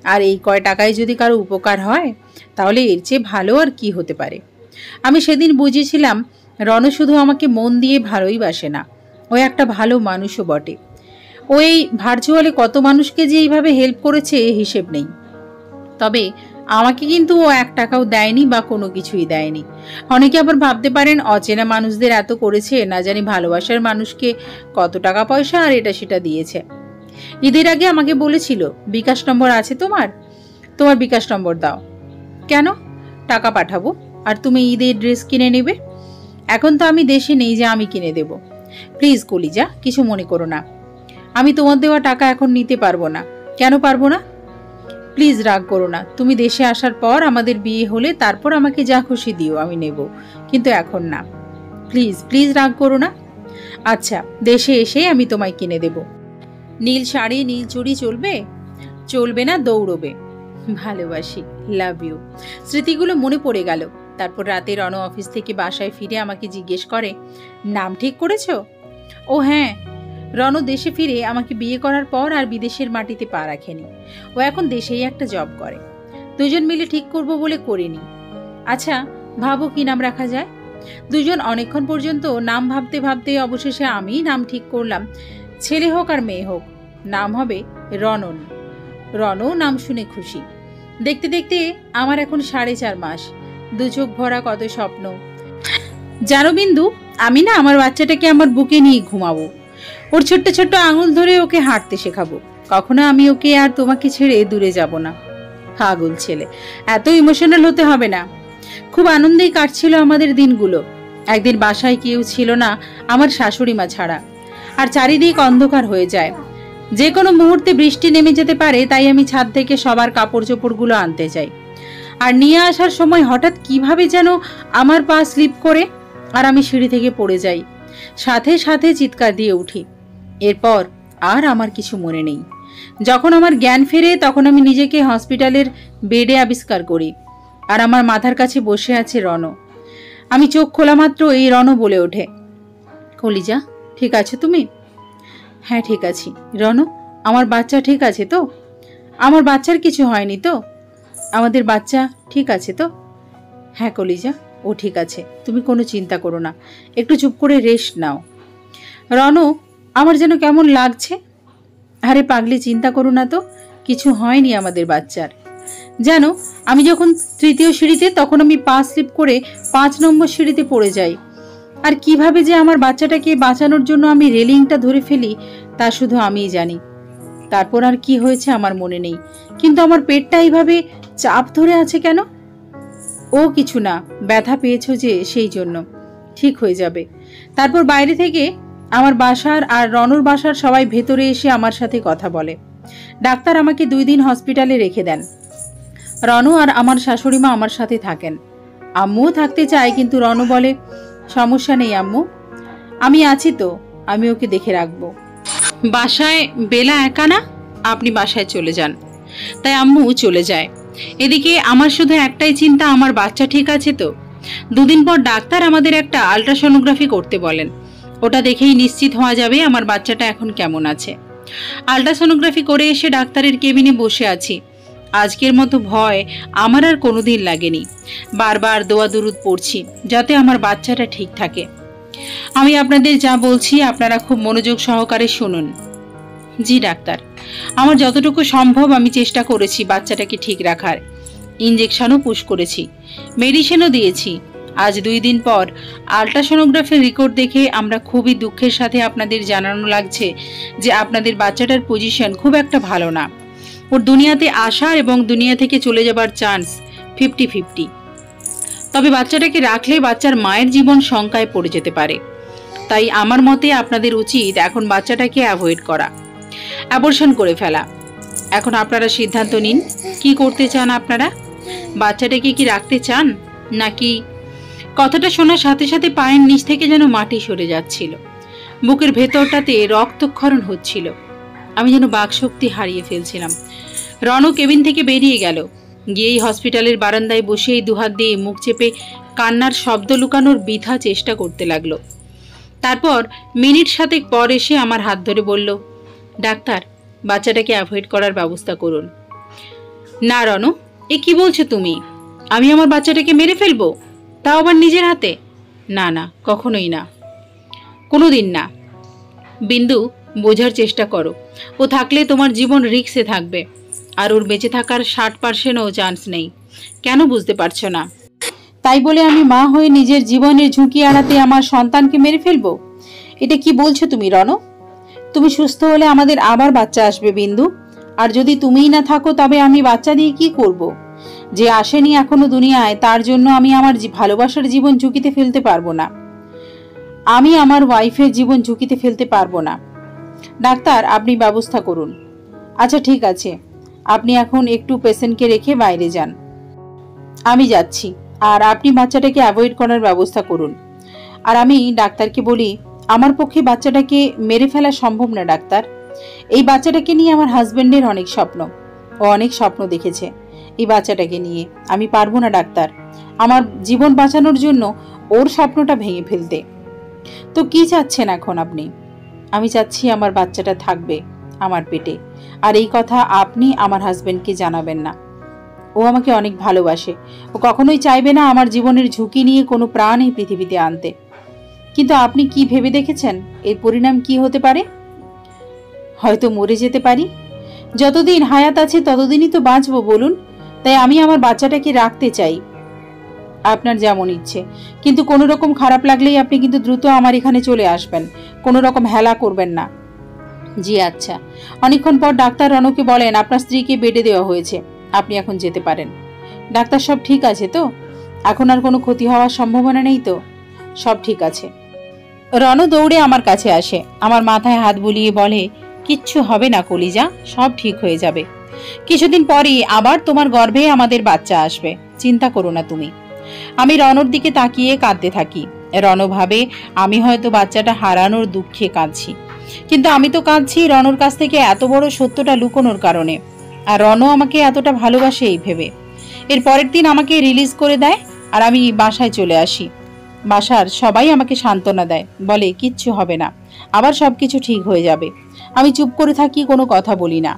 আর এই কয় টাকায় যদি কারো উপকার হয় তাহলে এর চেয়ে ভালো আর কি হতে পারে। আমি সেদিন বুঝেছিলাম রন শুধু আমাকে মন দিয়ে ভালোই বাসে না, ও একটা ভালো মানুষও বটে। ও এই ভার্চুয়ালে কত মানুষকে যে এইভাবে হেল্প করেছে হিসেব নেই। তবে আমাকে কিন্তু ও 1 টাকাও দেয়নি বা কোনো কিছুই দেয়নি। অনেকে আবার ভাবতে পারেন অচেনা মানুষদের এত করেছে, না জানি ভালোবাসার মানুষকে কত টাকা পয়সা আর এটা সেটা দিয়েছে। ঈদের আগে আমাকে বলেছিল, বিকাশ নম্বর আছে তোমার? তোমার বিকাশ নম্বর দাও। কেন? টাকা পাঠাবো আর তুমি ঈদের ড্রেস কিনে নেবে। এখন তো আমি দেশে নেই যে আমি কিনে দেব। প্লিজ কলিজা, কিছু মনে করো না। আমি তোমার দেওয়া টাকা এখন নিতে পারবো না। কেন পারবো না? প্লিজ রাগ করো না। তুমি দেশে আসার পর আমাদের বিয়ে হলে তারপর আমাকে যা খুশি দিও, আমি নেব, কিন্তু এখন না। প্লিজ প্লিজ রাগ করো না। আচ্ছা, দেশে এসে আমি তোমায় কিনে দেব। নীল শাড়ি, নীল চুড়ি চলবে? চলবে না, দৌড়বে। ভালোবাসি, লাভ ইউ। স্মৃতিগুলো মনে পড়ে গেল। তারপর রাতে রন অফিস থেকে বাসায় ফিরে আমাকে জিজ্ঞেস করে, নাম ঠিক করেছো? ও হ্যাঁ। রন দেশে ফিরে আমাকে বিয়ে করার পর আর বিদেশের মাটিতে পা রাখেনি। ও এখন দেশেই একটা জব করে। 2জন মিলে ঠিক করব বলে করিনি। আচ্ছা ভাবো কি নাম রাখা যায়। 2জন অনেকক্ষণ পর্যন্ত নাম ভাবতে ভাবতে অবশেষে আমি নাম ঠিক করলাম। ছেলে হোক আর মেয়ে হোক, নাম হবে রনন। রনও নাম শুনে খুশি। দেখতে দেখতে আমার এখন 4.5 মাস। 2 চোখ ভরা কত স্বপ্ন। জানো বিন্দু, আমি না আমার বাচ্চাটাকে আমার বুকে নিয়ে ঘুমাবো। ওর ছোট্ট ছোট্ট আঙুল ধরে ওকে হাঁটতে শেখাবো। কখনো আমি ওকে আর তোমাকে ছেড়ে দূরে যাব না। পাগল ছেলে, এত ইমোশনাল হতে হবে না। খুব আনন্দেই কাটছিল আমাদের দিনগুলো। একদিন বাসায় কেউ ছিল না আমার শাশুড়ি মা ছাড়া, আর চারিদিক অন্ধকার হয়ে যায়। যে কোনো মুহূর্তে বৃষ্টি নেমে যেতে পারে, তাই আমি ছাদ থেকে সবার কাপড় চোপড়গুলো আনতে যাই। আর নিয়ে আসার সময় হঠাৎ কিভাবে যেন আমার পা স্লিপ করে আর আমি সিঁড়ি থেকে পড়ে যাই। সাথে সাথে চিৎকার দিয়ে উঠি। এরপর আর আমার কিছু মনে নেই। যখন আমার জ্ঞান ফেরে তখন আমি নিজেকে হসপিটালের বেডে আবিষ্কার করি, আর আমার মাথার কাছে বসে আছে রণ। আমি চোখ খোলা মাত্র এই রণ বলে ওঠে, কলিজা ঠিক আছে তুমি? হ্যাঁ ঠিক আছি। রণ, আমার বাচ্চা ঠিক আছে তো? আমার বাচ্চার কিছু হয়নি তো? আমাদের বাচ্চা ঠিক আছে তো? হ্যাঁ কলিজা, ও ঠিক আছে, তুমি কোনো চিন্তা করো না, একটু চুপ করে রেস্ট নাও। রণ, আমার যেন কেমন লাগছে। আরে পাগলি, চিন্তা করো না তো, কিছু হয়নি আমাদের বাচ্চার। জানো, আমি যখন তৃতীয় সিঁড়িতে, তখন আমি পা স্লিপ করে 5 নম্বর সিঁড়িতে পড়ে যাই। আর কিভাবে যে আমার বাচ্চাটাকে বাঁচানোর জন্য আমি রেলিংটা ধরে ফেলি তা শুধু আমিই জানি। তারপর আর কি হয়েছে আমার মনে নেই, কিন্তু আমার পেটটা এইভাবে চাপ ধরে আছে কেন? ও কিছু না, ব্যথা পেয়েছো যে সেই জন্য, ঠিক হয়ে যাবে। তারপর বাইরে থেকে আমার বাসার আর রণর বাসার সবাই ভেতরে এসে আমার সাথে কথা বলে। ডাক্তার আমাকে 2 দিন হসপিটালে রেখে দেন। রণ আর আমার শাশুড়ি মা আমার সাথে থাকেন। আম্মুও থাকতে চায়, কিন্তু রণ বলে, সমস্যা নেই আম্মু, আমি আছি তো, আমি ওকে দেখে রাখবো। বাসায় বেলা একা না, আপনি বাসায় চলে যান। তাই আম্মু চলে যায়। এদিকে আমার শুধু একটাই চিন্তা, আমার বাচ্চা ঠিক আছে তো। 2 দিন পর ডাক্তার আমাদের একটা আল্ট্রাসোনোগ্রাফি করতে বলেন। ওটা দেখেই নিশ্চিত হওয়া যাবে আমার বাচ্চাটা এখন কেমন আছে। আল্ট্রাসোনোগ্রাফি করে এসে ডাক্তারের কেবিনে বসে আছি। আজকের মতো ভয় আমার আর কোনোদিন লাগেনি। বারবার দোয়া দুরুদ পড়ছি যাতে আমার বাচ্চাটা ঠিক থাকে। আমি আপনাদের যা বলছি আপনারা খুব মনোযোগ সহকারে শুনুন। জি ডাক্তার, আমার যতটুকু সম্ভব আমি চেষ্টা করেছি বাচ্চাটাকে ঠিক রাখার। ইঞ্জেকশনও পুশ করেছি, মেডিসিনও দিয়েছি। আজ 2 দিন পর আল্ট্রাসোনোগ্রাফির রিপোর্ট দেখে আমরা খুবই দুঃখের সাথে আপনাদের জানানো লাগছে যে আপনাদের বাচ্চাটার পজিশন খুব একটা ভালো না। ওর দুনিয়াতে আসার এবং দুনিয়া থেকে চলে যাবার চান্স 50-50। তবে বাচ্চাটাকে রাখলে বাচ্চার মায়ের জীবন শঙ্কায় পড়ে যেতে পারে। তাই আমার মতে আপনাদের উচিত এখন বাচ্চাটাকে অ্যাভয়েড করা, অ্যাবর্শন করে ফেলা। এখন আপনারা সিদ্ধান্ত নিন, কি করতে চান আপনারা? বাচ্চাটাকে কি রাখতে চান নাকি? কথাটা শোনার সাথে সাথে পায়ের নিচ থেকে যেন মাটি সরে যাচ্ছিল। বুকের ভেতরটাতে রক্তক্ষরণ হচ্ছিল। আমি যেন বাকশক্তি হারিয়ে ফেলছিলাম। রণ কেবিন থেকে বেরিয়ে গেল। গিয়েই হসপিটালের বারান্দায় বসেই 2 হাত দিয়ে মুখ চেপে কান্নার শব্দ লুকানোর বৃথা চেষ্টা করতে লাগলো। তারপর মিনিট 7 পর এসে আমার হাত ধরে বলল, ডাক্তার, বাচ্চাটাকে অ্যাভয়েড করার ব্যবস্থা করুন। না রণ, এ কি বলছো তুমি? আমি আমার বাচ্চাটাকে মেরে ফেলবো, তাও আবার নিজের হাতে? না না, কখনোই না, কোনোদিন না। বিন্দু, বোঝার চেষ্টা করো। ও থাকলে তোমার জীবন রিস্কে থাকবে, আর ওর বেঁচে থাকার 60%ও চান্স নেই। কেন বুঝতে পারছো না? তাই বলে আমি মা হয়ে নিজের জীবনের ঝুঁকি এড়াতে আমার সন্তানকে মেরে ফেলবো? এটা কি বলছো তুমি রণ? তুমি সুস্থ হলে আমাদের আবার বাচ্চা আসবে বিন্দু। আর যদি তুমিই না থাকো তবে আমি বাচ্চা দিয়ে কি করব? যে আসেনি এখনো দুনিয়ায়, তার জন্য আমি আমার ভালোবাসার জীবন ঝুঁকিতে ফেলতে পারবো না। আমি আমার ওয়াইফের জীবন ঝুঁকিতে ফেলতে পারবো না। ডাক্তার, আপনি ব্যবস্থা করুন। আচ্ছা ঠিক আছে, আপনি এখন একটু পেশেন্টকে রেখে বাইরে যান। আমি যাচ্ছি, আর আপনি বাচ্চাটাকে অ্যাভয়েড করার ব্যবস্থা করুন। আর আমি ডাক্তারকে বলি, আমার পক্ষে বাচ্চাটাকে মেরে ফেলা সম্ভব না ডাক্তার। এই বাচ্চাটাকে নিয়ে আমার হাজবেন্ডের অনেক স্বপ্ন, ও অনেক স্বপ্ন দেখেছে এই বাচ্চাটাকে নিয়ে। আমি পারবো না ডাক্তার, আমার জীবন বাঁচানোর জন্য ওর স্বপ্নটা ভেঙে ফেলতে। তো কি চাচ্ছেন এখন আপনি? আমি চাচ্ছি আমার বাচ্চাটা থাকবে আমার পেটে, আর এই কথা আপনি আমার হাজবেন্ডকে জানাবেন না। ও আমাকে অনেক ভালোবাসে, ও কখনোই চাইবে না আমার জীবনের ঝুঁকি নিয়ে কোনো প্রাণ এই পৃথিবীতে আনতে। কিন্তু আপনি কি ভেবে দেখেছেন এর পরিণাম কি হতে পারে? হয়তো মরে যেতে পারি। যতদিন হায়াত আছে ততদিনই তো বাঁচবো বলুন। তাই আমি আমার বাচ্চাটাকে রাখতে চাই। আপনার যেমন ইচ্ছে, কিন্তু কোনো রকম খারাপ লাগলেই আপনি কিন্তু দ্রুত আমার এখানে চলে আসবেন, কোনো রকম হেলা করবেন না। জি আচ্ছা। অনেকক্ষণ পর ডাক্তার রনকে বলেন, আপনার স্ত্রীকে বেডে দেওয়া হয়েছে, আপনি এখন যেতে পারেন। ডাক্তার, সব ঠিক আছে তো? এখন আর কোনো ক্ষতি হওয়ার সম্ভাবনা নেই তো? সব ঠিক আছে। রণ দৌড়ে আমার কাছে আসে, আমার মাথায় হাত বুলিয়ে বলে, কিচ্ছু হবে না কলিজা, সব ঠিক হয়ে যাবে। কিছুদিন পরই আবার তোমার গর্ভে আমাদের বাচ্চা আসবে, চিন্তা করো না তুমি। আমি রণর দিকে তাকিয়ে কাঁদতে থাকি। রণ ভাবে আমি হয়তো বাচ্চাটা হারানোর দুঃখে কাঁদছি, কিন্তু আমি তো কাঁদছি রণর কাছ থেকে এত বড় সত্যটা লুকোনোর কারণে। আর রণও আমাকে এতটা ভালোবাসে এই ভেবে। এর পরের দিন আমাকে রিলিজ করে দেয় আর আমি বাসায় চলে আসি। বাসার সবাই আমাকে সান্ত্বনা দেয়, বলে কিচ্ছু হবে না, আবার সবকিছু ঠিক হয়ে যাবে। আমি চুপ করে থাকি, কোনো কথা বলি না।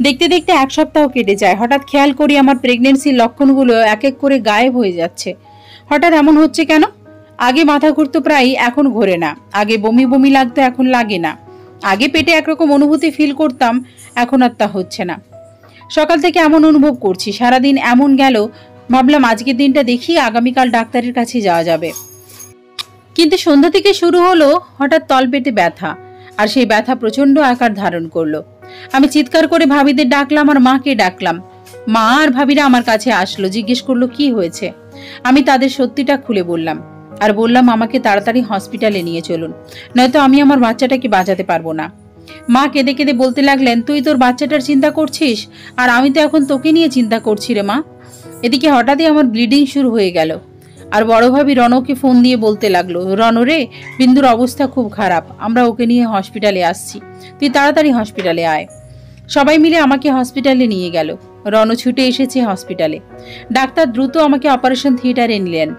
দেখতে দেখতে 1 সপ্তাহ কেটে যায়। হঠাৎ খেয়াল করি আমার প্রেগনেন্সির লক্ষণগুলো এক এক করে গায়েব হয়ে যাচ্ছে। হঠাৎ এমন হচ্ছে কেন? আগে মাথা ঘুরতো প্রায়, এখন ঘোরে না। আগে বমি বমি লাগতো, এখন লাগে না। আগে পেটে একরকম অনুভূতি ফিল করতাম, এখন আর তা হচ্ছে না। সকাল থেকে এমন অনুভব করছি, সারাদিন এমন গেল, ভাবলাম আজকের দিনটা দেখি, আগামীকাল ডাক্তারের কাছে যাওয়া যাবে। কিন্তু সন্ধ্যা থেকে শুরু হলো হঠাৎ তলপেটে ব্যথা, আর সেই ব্যথা প্রচন্ড আকার ধারণ করলো। আমি চিৎকার করে ভাবিদের ডাকলাম আর মাকে ডাকলাম। মা আর ভাবিরা আমার কাছে আসলো, জিজ্ঞেস করলো কি হয়েছে। আমি তাদের সত্যিটা খুলে বললাম, আর বললাম আমাকে তাড়াতাড়ি হসপিটালে নিয়ে চলুন, নয়তো আমি আমার বাচ্চাটাকে বাঁচাতে পারবো না। মা কেঁদে কেঁদে বলতে লাগলেন, তুই তোর বাচ্চাটার চিন্তা করছিস, আর আমি তো এখন তোকে নিয়ে চিন্তা করছি রে মা। এদিকে হঠাৎই আমার ব্লিডিং শুরু হয়ে গেল। আর বড় ভাবি রণকে ফোন দিয়ে বলতে লাগলো, রণ রে, বিন্দুর অবস্থা খুব খারাপ, আমরা ওকে নিয়ে হসপিটালে আসছি, তুই তাড়াতাড়ি হসপিটালে আয়। সবাই মিলে আমাকে হসপিটালে নিয়ে গেল। রণ ছুটে এসেছে হসপিটালে। ডাক্তার দ্রুত আমাকে অপারেশন থিয়েটারে নিলেন।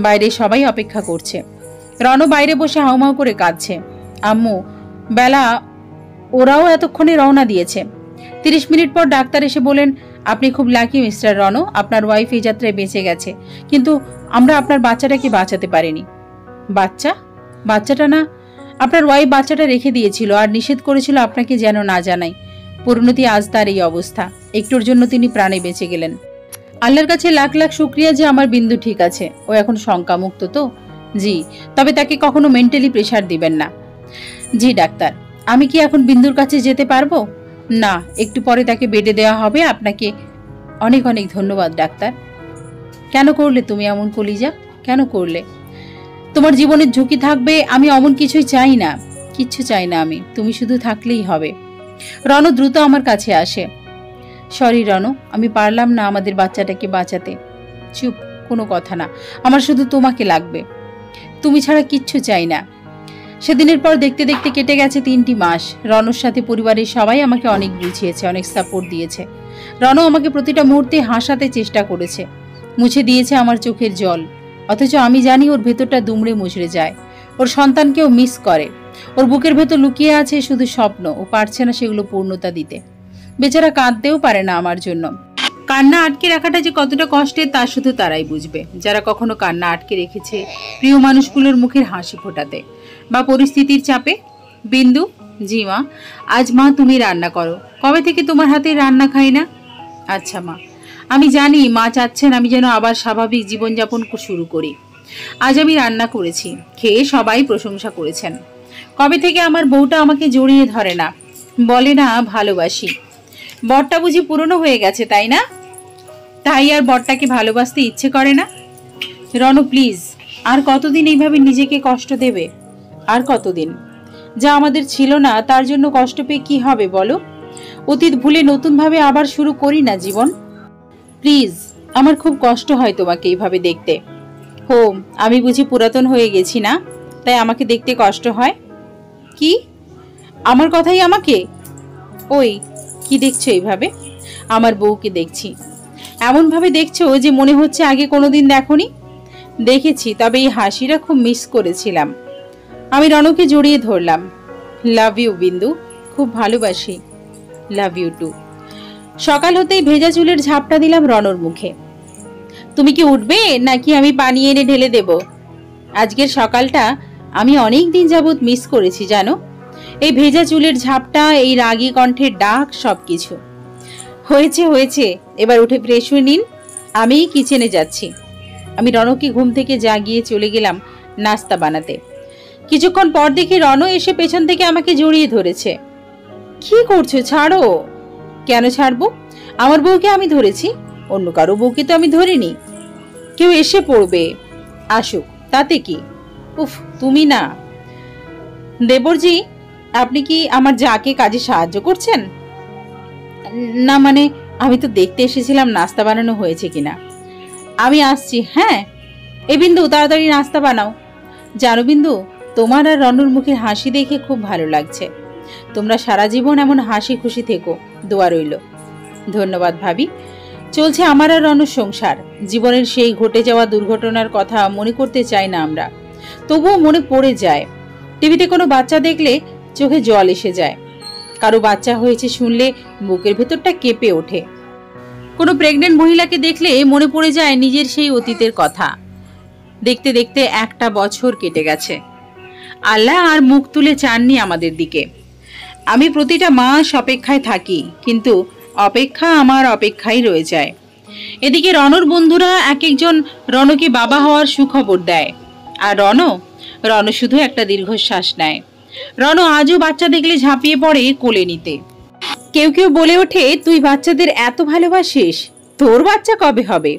বাইরে সবাই অপেক্ষা করছে। রণ বাইরে বসে হাউমাউ করে কাঁদছে। আম্মু, বেলা ওরাও এতক্ষণে রওনা দিয়েছে। 30 মিনিট পর ডাক্তার এসে বলেন, আপনি খুব লাকি মিস্টার রণ, আপনার ওয়াইফ এই যাত্রায় বেঁচে গেছে, কিন্তু আমরা আপনার বাচ্চাটাকে বাঁচাতে পারিনি। বাচ্চাটা না, আপনার ওয়াইফ বাচ্চাটা রেখে দিয়েছিল আর নিষেধ করেছিল আপনাকে যেন না জানাই। পরিণতি আজ তার এই অবস্থা। একটুর জন্য তিনি প্রাণে বেঁচে গেলেন। আল্লাহর কাছে লাখ লাখ শুক্রিয়া যে আমার বিন্দু ঠিক আছে, ও এখন শঙ্কামুক্ত তো। জি, তবে তাকে কখনো মেন্টালি প্রেশার দিবেন না। জি ডাক্তার, আমি কি এখন বিন্দুর কাছে যেতে পারবো? না, একটু পরে তাকে বেডে দেওয়া হবে। আপনাকে অনেক অনেক ধন্যবাদ ডাক্তার। কেন করলে তুমি এমন কলিজা, কেন করলে? তোমার জীবনের ঝুঁকি থাকবে, আমি অমন কিছুই চাই না, কিচ্ছু চাই না আমি, তুমি শুধু থাকলেই হবে। রণ দ্রুত আমার কাছে আসে। সরি রণ, আমি পারলাম না আমাদের বাচ্চাটাকে বাঁচাতে। চুপ, কোনো কথা না, আমার শুধু তোমাকে লাগবে, তুমি ছাড়া কিচ্ছু চাই না। সেদিনের পর দেখতে দেখতে কেটে গেছে 3টি মাস। রণর সাথে পরিবারের সবাই আমাকে অনেক বুঝিয়েছে, অনেক সাপোর্ট দিয়েছে। রণ আমাকে প্রতিটা মুহূর্তে হাসাতে চেষ্টা করেছে, মুছে দিয়েছে আমার চোখের জল। অথচ আমি জানি ওর ভেতরটা দুমড়ে মুচড়ে যায়। ওর সন্তানকেও মিস করে। ওর বুকের ভেতর লুকিয়ে আছে শুধু স্বপ্ন, ও পারছে না সেগুলো পূর্ণতা দিতে। বেচারা কাঁদতেও পারে না আমার জন্য। কান্না আটকে রাখাটা যে কতটা কষ্টের তা শুধু তারাই বুঝবে, যারা কখনো কান্না আটকে রেখেছে প্রিয় মানুষগুলোর মুখের হাসি ফোটাতে বা পরিস্থিতির চাপে। বিন্দু, জি মা। আজ মা তুমি রান্না করো, কবে থেকে তোমার হাতে রান্না খাই না? আচ্ছা মা, আমি জানি মা চাচ্ছেন আমি যেন আবার স্বাভাবিক জীবনযাপন শুরু করি। আজ আমি রান্না করেছি, খেয়ে সবাই প্রশংসা করেছেন। কবে থেকে আমার বউটা আমাকে জড়িয়ে ধরে না, বলে না ভালোবাসি। বরটা বুঝি পুরনো হয়ে গেছে, তাই না? তাই আর বরটাকে ভালোবাসতে ইচ্ছে করে না? রণ প্লিজ, আর কতদিন এইভাবে নিজেকে কষ্ট দেবে? আর কতদিন? যা আমাদের ছিল না তার জন্য কষ্ট পেয়ে কি হবে বলো? অতীত ভুলে নতুনভাবে আবার শুরু করি না জীবন। প্লিজ, আমার খুব কষ্ট হয় তোমাকে এইভাবে দেখতে। হোম, আমি বুঝি পুরাতন হয়ে গেছি না, তাই আমাকে দেখতে কষ্ট হয়? কি? আমার কথাই আমাকে? ওই কি দেখছো এইভাবে? আমার বউকে দেখছি। এমনভাবে দেখছো যে মনে হচ্ছে আগে কোনোদিন দেখোনি। দেখেছি, তবে এই হাসিটা খুব মিস করেছিলাম। আমি রণকে জড়িয়ে ধরলাম। লাভ ইউ বিন্দু, খুব ভালোবাসি। Love you too. সকাল হতেই ভেজা চুলের ঝাপটা দিলাম রণর মুখে। তুমি কি উঠবে নাকি আমি পানি এনে ঢেলে দেব? আজকের সকালটা আমি অনেক দিন যাবৎ মিস করেছি জানো। এই ভেজা চুলের ঝাপটা, এই রাগী কণ্ঠের ডাক, সবকিছু। হয়েছে হয়েছে, এবার উঠে ফ্রেশ হয়ে নিন, আমি কিচেনে যাচ্ছি। আমি রনকে ঘুম থেকে জাগিয়ে চলে গেলাম নাস্তা বানাতে। কিছুক্ষণ পর দেখি রন এসে পেছন থেকে আমাকে জড়িয়ে ধরেছে। কি করছো? ছাড়ো। কেন ছাড়বো? আমার বউকে আমি ধরেছি, অন্য কারো বউকে তো আমি ধরিনি। কেউ এসে পড়বে, আসুক, তাতে কি? উফ, তুমি না। দেবরজি, আপনি কি আমার যাকে কাজে সাহায্য করছেন? না মানে, আমি তো দেখতে এসেছিলাম নাস্তা বানানো হয়েছে কিনা। আমি আসছি। হ্যাঁ, এ বিন্দু, তাড়াতাড়ি নাস্তা বানাও। জানো বিন্দু, তোমার আর রনুর মুখের হাসি দেখে খুব ভালো লাগছে। তোমরা সারা জীবন এমন হাসি খুশি থেকো, দোয়া রইল। ধন্যবাদ ভাবি। চলছে আমার আর রনুর সংসার। জীবনের সেই ঘটে যাওয়া দুর্ঘটনার কথা মনে করতে চাই না আমরা, তবুও মনে পড়ে যায়। টিভিতে কোনো বাচ্চা দেখলে চোখে জল এসে যায়। কারো বাচ্চা হয়েছে শুনলে বুকের ভেতরটা কেঁপে ওঠে। কোনো প্রেগনেন্ট মহিলাকে দেখলে মনে পড়ে যায় নিজের সেই অতীতের কথা। দেখতে দেখতে একটা বছর কেটে গেছে। আল্লাহ আর মুখ তুলে চাননি আমাদের দিকে। আমি প্রতিটা মাস অপেক্ষায় থাকি, কিন্তু অপেক্ষা আমার অপেক্ষাই রয়ে যায়। এদিকে রনর বন্ধুরা এক একজন রনকে বাবা হওয়ার সুখবর দেয়, আর রন শুধু একটা দীর্ঘশ্বাস নেয়। রন আজও বাচ্চা দেখলে ঝাঁপিয়ে পড়ে কোলে নিতে। কেউ কেউ বলে ওঠে, তুই বাচ্চাদের এত ভালোবাসিস, তোর বাচ্চা কবে হবে?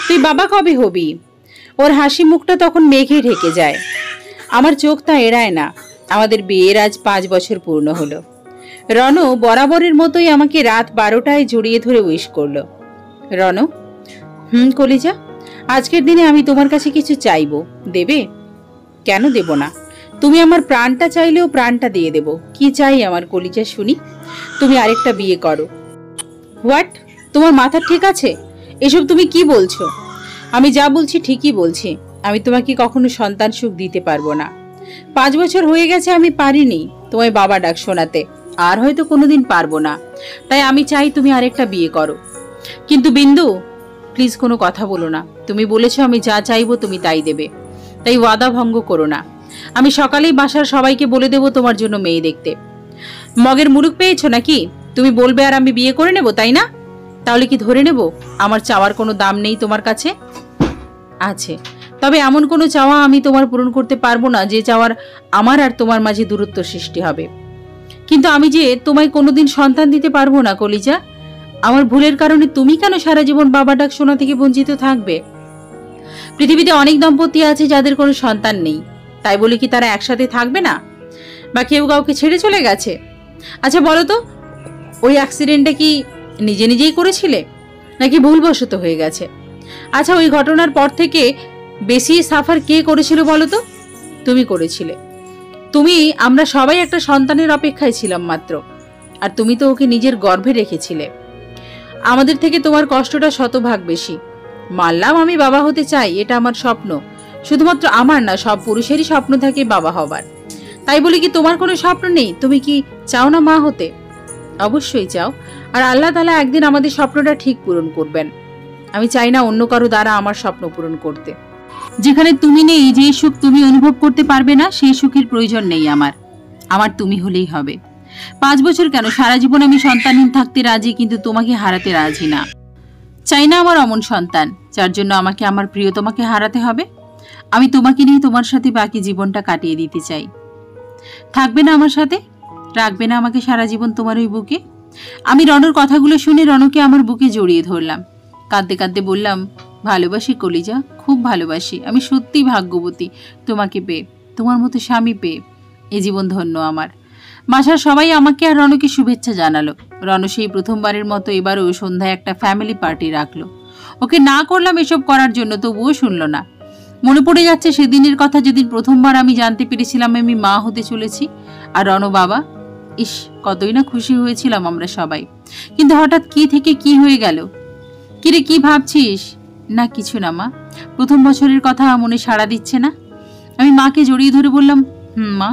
তুই বাবা কবে হবি? ওর হাসি মুখটা তখন মেঘে ঢেকে যায়। আমার চোখ তা এড়ায় না। আমাদের বিয়ের আজ 5 বছর পূর্ণ হলো। রন বরাবরের মতোই আমাকে রাত 12টায় জড়িয়ে ধরে উইশ করলো। রন, কলিজা, আজকের দিনে আমি তোমার কাছে কিছু চাইবো, দেবে? কেন দেব না? তুমি আমার প্রাণটা চাইলেও প্রাণটা দিয়ে দেব। কি চাই আমার কলিজা শুনি? তুমি আরেকটা বিয়ে করো। হোয়াট? তোমার মাথা ঠিক আছে? এসব তুমি কি বলছো? আমি যা বলছি ঠিকই বলছি। আমি তোমাকে কখনো সন্তান সুখ দিতে পারবো না। 5 বছর হয়ে গেছে আমি পারিনি তোমায় বাবা ডাক শোনাতে, আর হয়তো কোনোদিন পারবো না। তাই আমি চাই তুমি আরেকটা বিয়ে করো। কিন্তু বিন্দু, প্লিজ কোনো কথা বলো না। তুমি বলেছো আমি যা চাইবো তুমি তাই দেবে, তাই ওয়াদা ভঙ্গ করো না। আমি সকালেই বাসার সবাইকে বলে দেবো তোমার জন্য মেয়ে দেখতে। মগের মুলুক পেয়েছো নাকি? তুমি বলবে আর আমি বিয়ে করে নেব, তাই না? তাহলে কি ধরে নেব আমার চাওয়ার কোনো দাম নেই তোমার কাছে? আছে, তবে এমন কোনো চাওয়া আমি তোমার পূরণ করতে পারবো না যে চাওয়ার আমার আর তোমার মাঝে দূরত্ব সৃষ্টি হবে। কিন্তু আমি যে তোমায় কোনোদিন সন্তান দিতে পারবো না কলিজা। আমার ভুলের কারণে তুমি কেন সারা জীবন বাবা ডাক শোনা থেকে বঞ্চিত থাকবে? পৃথিবীতে অনেক দম্পতি আছে যাদের কোনো সন্তান নেই, তাই বলে কি তারা একসাথে থাকবে না? বা কেউ কাউকে ছেড়ে চলে গেছে? আচ্ছা বলো তো, ওই অ্যাক্সিডেন্টটা কি নিজে নিজেই করেছিলে, নাকি ভুলবশত হয়ে গেছে? আচ্ছা, ওই ঘটনার পর থেকে বেশি সাফার কে করেছিল বলো তো? তুমি করেছিলে। আমরা সবাই একটা সন্তানের অপেক্ষায় ছিলাম মাত্র, আর তুমি তো ওকে নিজের গর্ভে রেখেছিলে। আমাদের থেকে তোমার কষ্টটা শতভাগ বেশি। মানলাম আমি বাবা হতে চাই, এটা আমার স্বপ্ন। শুধুমাত্র আমার না, সব পুরুষেরই স্বপ্ন থাকে বাবা হবার। তাই বলে কি তোমার কোনো স্বপ্ন নেই? তুমি কি চাও না মা হতে? অবশ্যই চাও, আর আল্লাহ তাআলা একদিন আমাদের স্বপ্নটা ঠিক পূরণ করবেন। আমি চাই না অন্য কারো দ্বারা আমার স্বপ্ন পূরণ করতে। যেখানে তুমি নেই, যে সুখ তুমি অনুভব করতে পারবে না, সেই সুখের প্রয়োজন নেই আমার তুমি হলেই হবে। 5 বছর কেন, সারা জীবন আমি সন্তানহীন থাকতে রাজি, কিন্তু তোমাকে হারাতে রাজি না। চাই না আমার অমন সন্তান যার জন্য আমাকে আমার প্রিয় তোমাকে হারাতে হবে। আমি তোমাকে নিয়ে তোমার সাথে বাকি জীবনটা কাটিয়ে দিতে চাই। থাকবে না আমার সাথে? রাখবে না আমাকে সারা জীবন তোমার ওই বুকে? আমি রনর কথাগুলো শুনে রনকে আমার বুকে জড়িয়ে ধরলাম। কাঁদতে কাঁদতে বললাম, ভালোবাসি কলিজা, খুব ভালোবাসি। আমি সত্যি ভাগ্যবতী তোমাকে পেয়ে, তোমার মতো স্বামী পেয়ে। এ জীবন ধন্য আমার। বাসার সবাই আমাকে আর রনকে শুভেচ্ছা জানালো। রন সেই প্রথমবারের মতো এবারও সন্ধ্যায় একটা ফ্যামিলি পার্টি রাখলো। ওকে না করলাম এসব করার জন্য, তবুও শুনলো না। মনে পড়ে যাচ্ছে সেদিনের কথা, যেদিন প্রথমবার আমি জানতে পেরেছিলাম আমি মা হতে চলেছি, আর রন বাবা। ইস, কতই না খুশি হয়েছিলাম আমরা সবাই। কিন্তু হঠাৎ কি থেকে কি হয়ে গেল? কিরে, কি ভাবছিস? না কিছু না মা, প্রথম বছরের কথা মনে সাড়া দিচ্ছে না। আমি মাকে জড়িয়ে ধরে বললাম, মা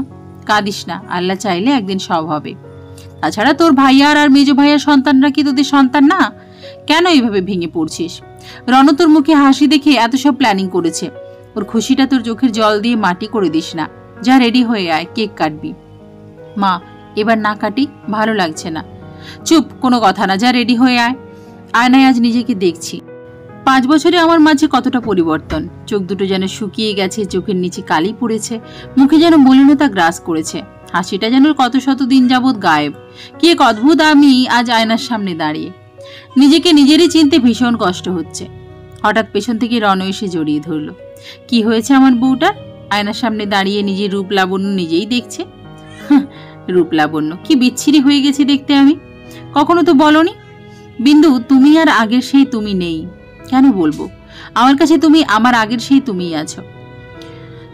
কাঁদিস না, আল্লাহ চাইলে একদিন সব হবে। তাছাড়া তোর ভাইয়ার আর মেজো ভাইয়ার সন্তানরা কি তোদের সন্তান না? কেন এইভাবে ভেঙে পড়ছিস? রণ তোর মুখে হাসি দেখে এত সব প্ল্যানিং করেছে। ওর খুশিটা তোর চোখের জল দিয়ে মাটি করে দিস না। যা, রেডি হয়ে আয়, কেক কাটবি। মা, এবার না কাটি, ভালো লাগছে না। চুপ, কোনো কথা না, যা রেডি হয়ে আয়। আয়নায় আজ নিজেকে দেখছি। 5 বছরে আমার মাঝে কতটা পরিবর্তন। চোখ দুটো যেন শুকিয়ে গেছে, চোখের নিচে কালি পড়েছে, মুখে যেন মলিনতা গ্রাস করেছে, হাসিটা যেন কত শত দিন যাবৎ গায়েব। কি এক অদ্ভুত আমি আজ আয়নার সামনে দাঁড়িয়ে। নিজেকে নিজেরই চিনতে ভীষণ কষ্ট হচ্ছে। হঠাৎ পেছন থেকে রণ এসে জড়িয়ে ধরল। কি হয়েছে আমার বউটার? আয়নার সামনে দাঁড়িয়ে নিজের রূপ লাবণ্য নিজেই দেখছে। রূপ লাবণ্য কি বিচ্ছিরি হয়ে গেছে দেখতে আমি। কখনো তো বলনি বিন্দু, তুমি আর আগের সেই তুমি নেই। কেন বলবো? আমার কাছে তুমি আমার আগের সেই তুমিই আছো।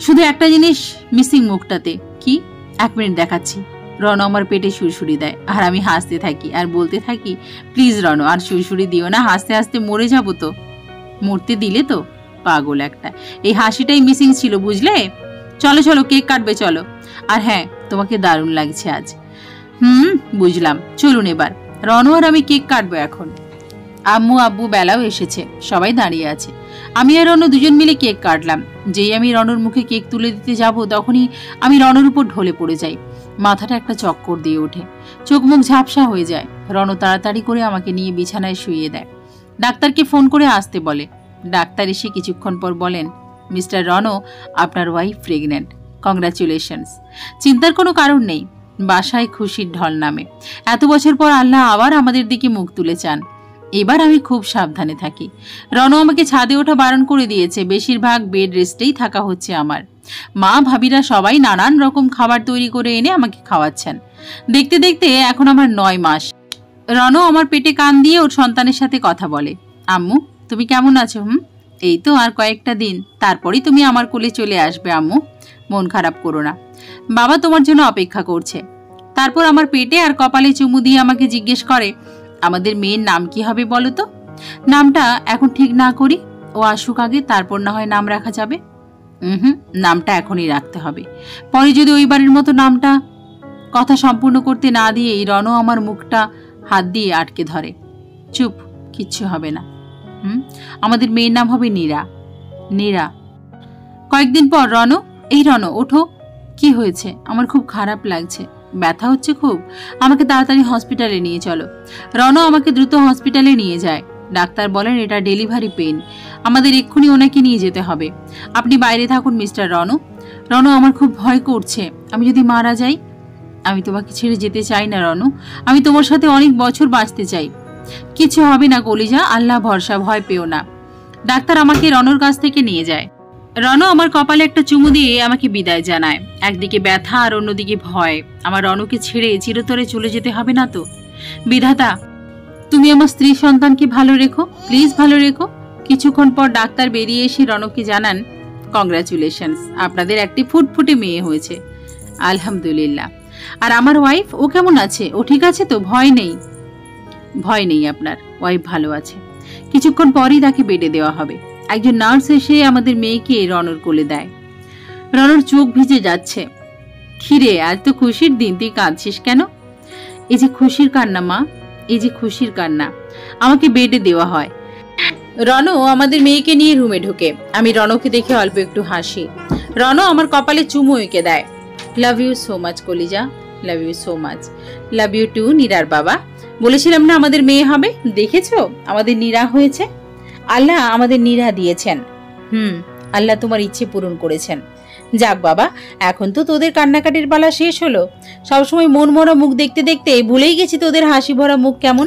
শুধু একটা জিনিস মিসিং মুখটাতে। কি? 1 মিনিট দেখাচ্ছি। রণ আমার পেটে সুরসুরি দেয় আর আমি হাসতে থাকি আর বলতে থাকি, প্লিজ রণ, আর সুরসুরি দিও না, হাসতে হাসতে মরে যাবো তো। মরতে দিলে তো? পাগল একটা। এই হাসিটাই মিসিং ছিল, বুঝলে? চলো চলো, কেক কাটবে চলো। আর হ্যাঁ, তোমাকে দারুণ লাগছে আজ। বুঝলাম, চলুন এবার। রণ আর আমি কেক কাটবো এখন। আম্মু আব্বু বেলাও এসেছে, সবাই দাঁড়িয়ে আছে। আমি আর রণ দুজন মিলে কেক কাটলাম। যেই আমি রণর মুখে কেক তুলে দিতে যাব, তখনই আমি রণর উপর ঢলে পড়ে যাই। মাথাটা একটা চক্কর দিয়ে ওঠে, চোখ মুখ ঝাপসা হয়ে যায়। রণ তাড়াতাড়ি করে আমাকে নিয়ে বিছানায় শুইয়ে দেয়। ডাক্তারকে ফোন করে আসতে বলে। ডাক্তার এসে কিছুক্ষণ পর বলেন, মিস্টার রণ, আপনার ওয়াইফ প্রেগনেন্ট। কংগ্রাচুলেশনস। চিন্তার কোনো কারণ নেই। বাসায় খুশির ঢল নামে। এত বছর পর আল্লাহ আবার আমাদের দিকে মুখ তুলে চান। এবার আমি খুব সাবধানে থাকি। রণ আমাকে ছাদে ওঠা বারণ করে দিয়েছে। বেশিরভাগ বেড রেস্টেই থাকা হচ্ছে আমার। মা ভাবিরা সবাই নানান রকম খাবার তৈরি করে এনে আমাকে খাওয়াচ্ছেন। দেখতে দেখতে এখন আমার 9 মাস। রণ আমার পেটে কান দিয়ে ওর সন্তানের সাথে কথা বলে। আম্মু, তুমি কেমন আছো? এই তো আর কয়েকটা দিন, তারপরই তুমি আমার কোলে চলে আসবে আম্মু। মন খারাপ করো না, বাবা তোমার জন্য অপেক্ষা করছে। তারপর আমার পেটে আর কপালে চুমু দিয়ে আমাকে জিজ্ঞেস করে, আমাদের মেয়ের নাম কি হবে বলো তো? নামটা এখন ঠিক না করি, ও আসুক আগে, তারপর না হয় নাম রাখা যাবে। নামটা এখনই রাখতে হবে। পরে যদি ওই বাড়ির মতো নামটা। কথা সম্পূর্ণ করতে না দিয়েই রণ আমার মুখটা হাত দিয়ে আটকে ধরে। চুপ, কিচ্ছু হবে না। আমাদের মেয়ের নাম হবে নীরা। নীরা। কয়েকদিন পর রণ, এই রণ ওঠো। কি হয়েছে? আমার খুব খারাপ লাগছে, ব্যথা হচ্ছে খুব। আমাকে তাড়াতাড়ি হসপিটালে নিয়ে চলো। রণ আমাকে দ্রুত হসপিটালে নিয়ে যায়। ডাক্তার বলেন এটা ডেলিভারি পেইন, আমাদের এক্ষুনি ওনাকে নিয়ে যেতে হবে। আপনি বাইরে থাকুন মিস্টার রণ। রণ, আমার খুব ভয় করছে, আমি যদি মারা যাই। আমি তোমাকে ছেড়ে যেতে চাই না রণ, আমি তোমার সাথে অনেক বছর বাঁচতে চাই। কিছু হবে না কলিজা, আল্লাহ ভরসা, ভয় পেও না। ডাক্তার আমাকে রণর কাছ থেকে নিয়ে যায়। রণ আমার কপালে একটা চুমু দিয়ে আমাকে বিদায় জানায়। একদিকে ব্যথা আর অন্যদিকে ভয়। আমার রণকে ছেড়ে চিরতরে চলে যেতে হবে না তো? বিধাতা, তুমি আমার স্ত্রী সন্তানকে ভালো রেখো, প্লিজ ভালো রেখো। কিছুক্ষণ পর ডাক্তার বেরিয়ে এসে রণকে জানান, কংগ্রাচুলেশনস, আপনাদের একটি ফুটফুটে মেয়ে হয়েছে। আলহামদুলিল্লাহ। আর আমার ওয়াইফ, ও কেমন আছে? ও ঠিক আছে তো? ভয় নেই? ভয় নেই, আপনার ওয়াইফ ভালো আছে। কিছুক্ষণ পরই তাকে বেডে দেওয়া হবে। একজন নার্স এসে আমাদের মেয়েকে রণর কোলে দেয়। রণর চোখ ভিজে যাচ্ছে। খিরে, আজ তো খুশির দিন, তুই কাঁদছিস কেন? এই যে খুশির কান্না মা, এই যে খুশির কান্না। আমাকে বেডে দেওয়া হয়। রণ আমাদের মেয়েকে নিয়ে রুমে ঢোকে। আমি রণকে দেখে অল্প একটু হাসি। রণ আমার কপালে চুমু এঁকে দেয়। লাভ ইউ সো মাচ কলিজা, love you so much. Love you too নীরার বাবা। বলেছিলাম না আমাদের মেয়ে হবে, দেখেছো আমাদের নীরা হয়েছে। আল্লাহ আমাদের নীরা দিয়েছেন। আল্লাহ তোমার ইচ্ছে পূরণ করেছেন। যাক বাবা, এখন তো তোদের কান্নাকাটির পালা শেষ হলো। সবসময় মন মরা মুখ দেখতে দেখতে ভুলেই গেছি তোদের হাসি ভরা মুখ কেমন।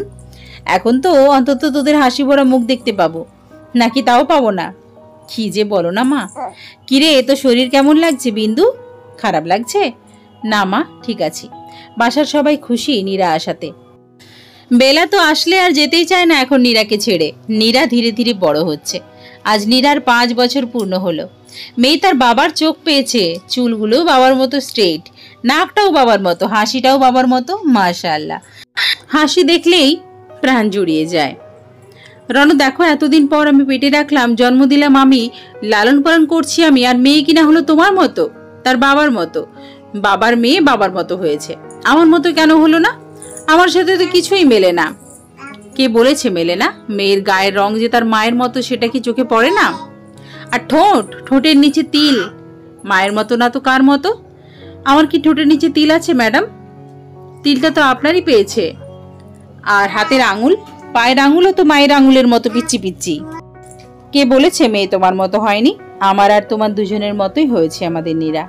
এখন তো অন্তত তোদের হাসি ভরা মুখ দেখতে পাবো, নাকি তাও পাবো না? কি যে বলো না মা। কিরে, তো শরীর কেমন লাগছে বিন্দু? খারাপ লাগছে? না মা, ঠিক আছি। বাসার সবাই খুশি নীরা আসাতে। বেলা তো আসলে আর যেতেই চায় না এখন নীরাকে ছেড়ে। নীরা ধীরে ধীরে বড় হচ্ছে। আজ নীরার 5 বছর পূর্ণ হলো। মেয়ে তার বাবার চোখ পেয়েছে, চুলগুলো বাবার মতো স্ট্রেট, নাকটাও বাবার মতো, হাসিটাও বাবার মতো। মাশাআল্লাহ, হাসি দেখলেই প্রাণ জুড়িয়ে যায়। রণ, দেখো এতদিন পর আমি পেটে রাখলাম, জন্ম দিলাম আমি, লালন পালন করছি আমি, আর মেয়ে কিনা হলো তোমার মতো, তার বাবার মতো। বাবার মেয়ে বাবার মতো হয়েছে, আমার মতো কেন হলো না? আমার সাথে তো কিছুই মেলে না। কে বলেছে মেলে না? মেয়ের গায়ের রং যে তার মায়ের মতো, সেটা কি চোখে পড়ে না? আর ঠোঁটের নিচে তিল, মায়ের মতো না তো কার মতো? আমার কি ঠোঁটের নিচে তিল আছে ম্যাডাম? তিলটা তো আপনারই পেয়েছে। আর হাতের আঙুল, পায়ের আঙুলও তো মায়ের আঙুলের মতো পিচ্ছি পিচ্ছি। কে বলেছে মেয়ে তোমার মতো হয়নি? আমার আর তোমার দুজনের মতোই হয়েছে আমাদের নীরা।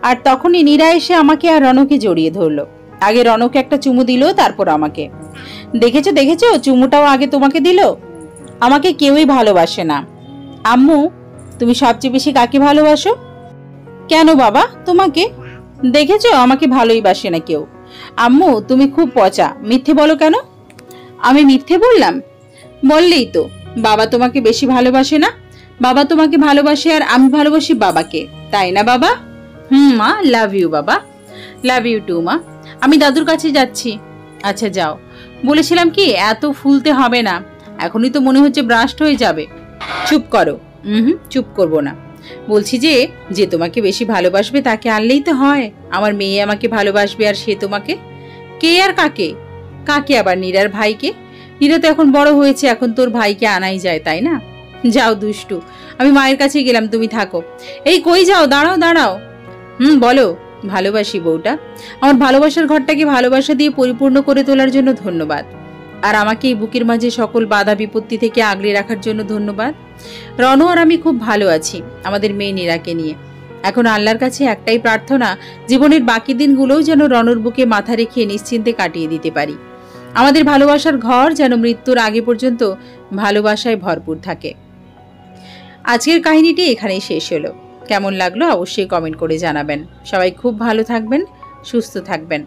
আর তখনই নীরা এসে আমাকে আর রনকে জড়িয়ে ধরলো। আগে রনকে একটা চুমু দিল, তারপর আমাকে। দেখেছো দেখেছো, চুমুটাও আগে তোমাকে দিল। আমাকে কেউই ভালোবাসে না। আম্মু, তুমি সবচেয়ে বেশি কাকে ভালোবাসো? কেন বাবা, তোমাকে? দেখেছো, আমাকে ভালোই বাসে না কেউ। আম্মু, তুমি খুব পচা, মিথ্যে বলো কেন? আমি মিথ্যে বললাম? বললেই তো, বাবা তোমাকে বেশি ভালোবাসে না। বাবা তোমাকে ভালোবাসে আর আমি ভালোবাসি বাবাকে, তাই না বাবা? মা, লাভ ইউ বাবা। লাভ ইউ টু মা। আমি দাদুর কাছে যাচ্ছি। আচ্ছা যাও। বলেছিলাম কি এত ফুলতে হবে না, এখনই তো মনে হচ্ছে ব্রাস্ট হয়ে যাবে। চুপ করো। চুপ করব না। বলছি যে যে তোমাকে বেশি ভালোবাসবে তাকে আনলেই তো হয়। আমার মেয়ে আমাকে ভালোবাসবে আর সে তোমাকে। কে আর কাকে? কাকে আবার? নীরার ভাইকে। নীরা তো এখন বড় হয়েছে, এখন তোর ভাইকে আনাই যায়, তাই না? যাও দুষ্টু, আমি মায়ের কাছে গেলাম, তুমি থাকো। এই কই যাও? দাঁড়াও দাঁড়াও। বলো। ভালোবাসি বউটা। আমার ভালোবাসার ঘরটাকে ভালোবাসা দিয়ে পরিপূর্ণ করে তোলার জন্য ধন্যবাদ। আর আমাকে এই বুকের মাঝে সকল বাধা বিপত্তি থেকে আগলে রাখার জন্য ধন্যবাদ। রনু আর আমি খুব ভালো আছি আমাদের মেয়ে নীরাকে নিয়ে। এখন আল্লাহর কাছে একটাই প্রার্থনা, জীবনের বাকি দিনগুলোও যেন রনুর বুকে মাথা রেখে নিশ্চিন্তে কাটিয়ে দিতে পারি। আমাদের ভালোবাসার ঘর যেন মৃত্যুর আগে পর্যন্ত ভালোবাসায় ভরপুর থাকে। আজকের কাহিনীটি এখানেই শেষ হলো। কেমন লাগলো অবশ্যই কমেন্ট করে জানাবেন। সবাই খুব ভালো থাকবেন, সুস্থ থাকবেন।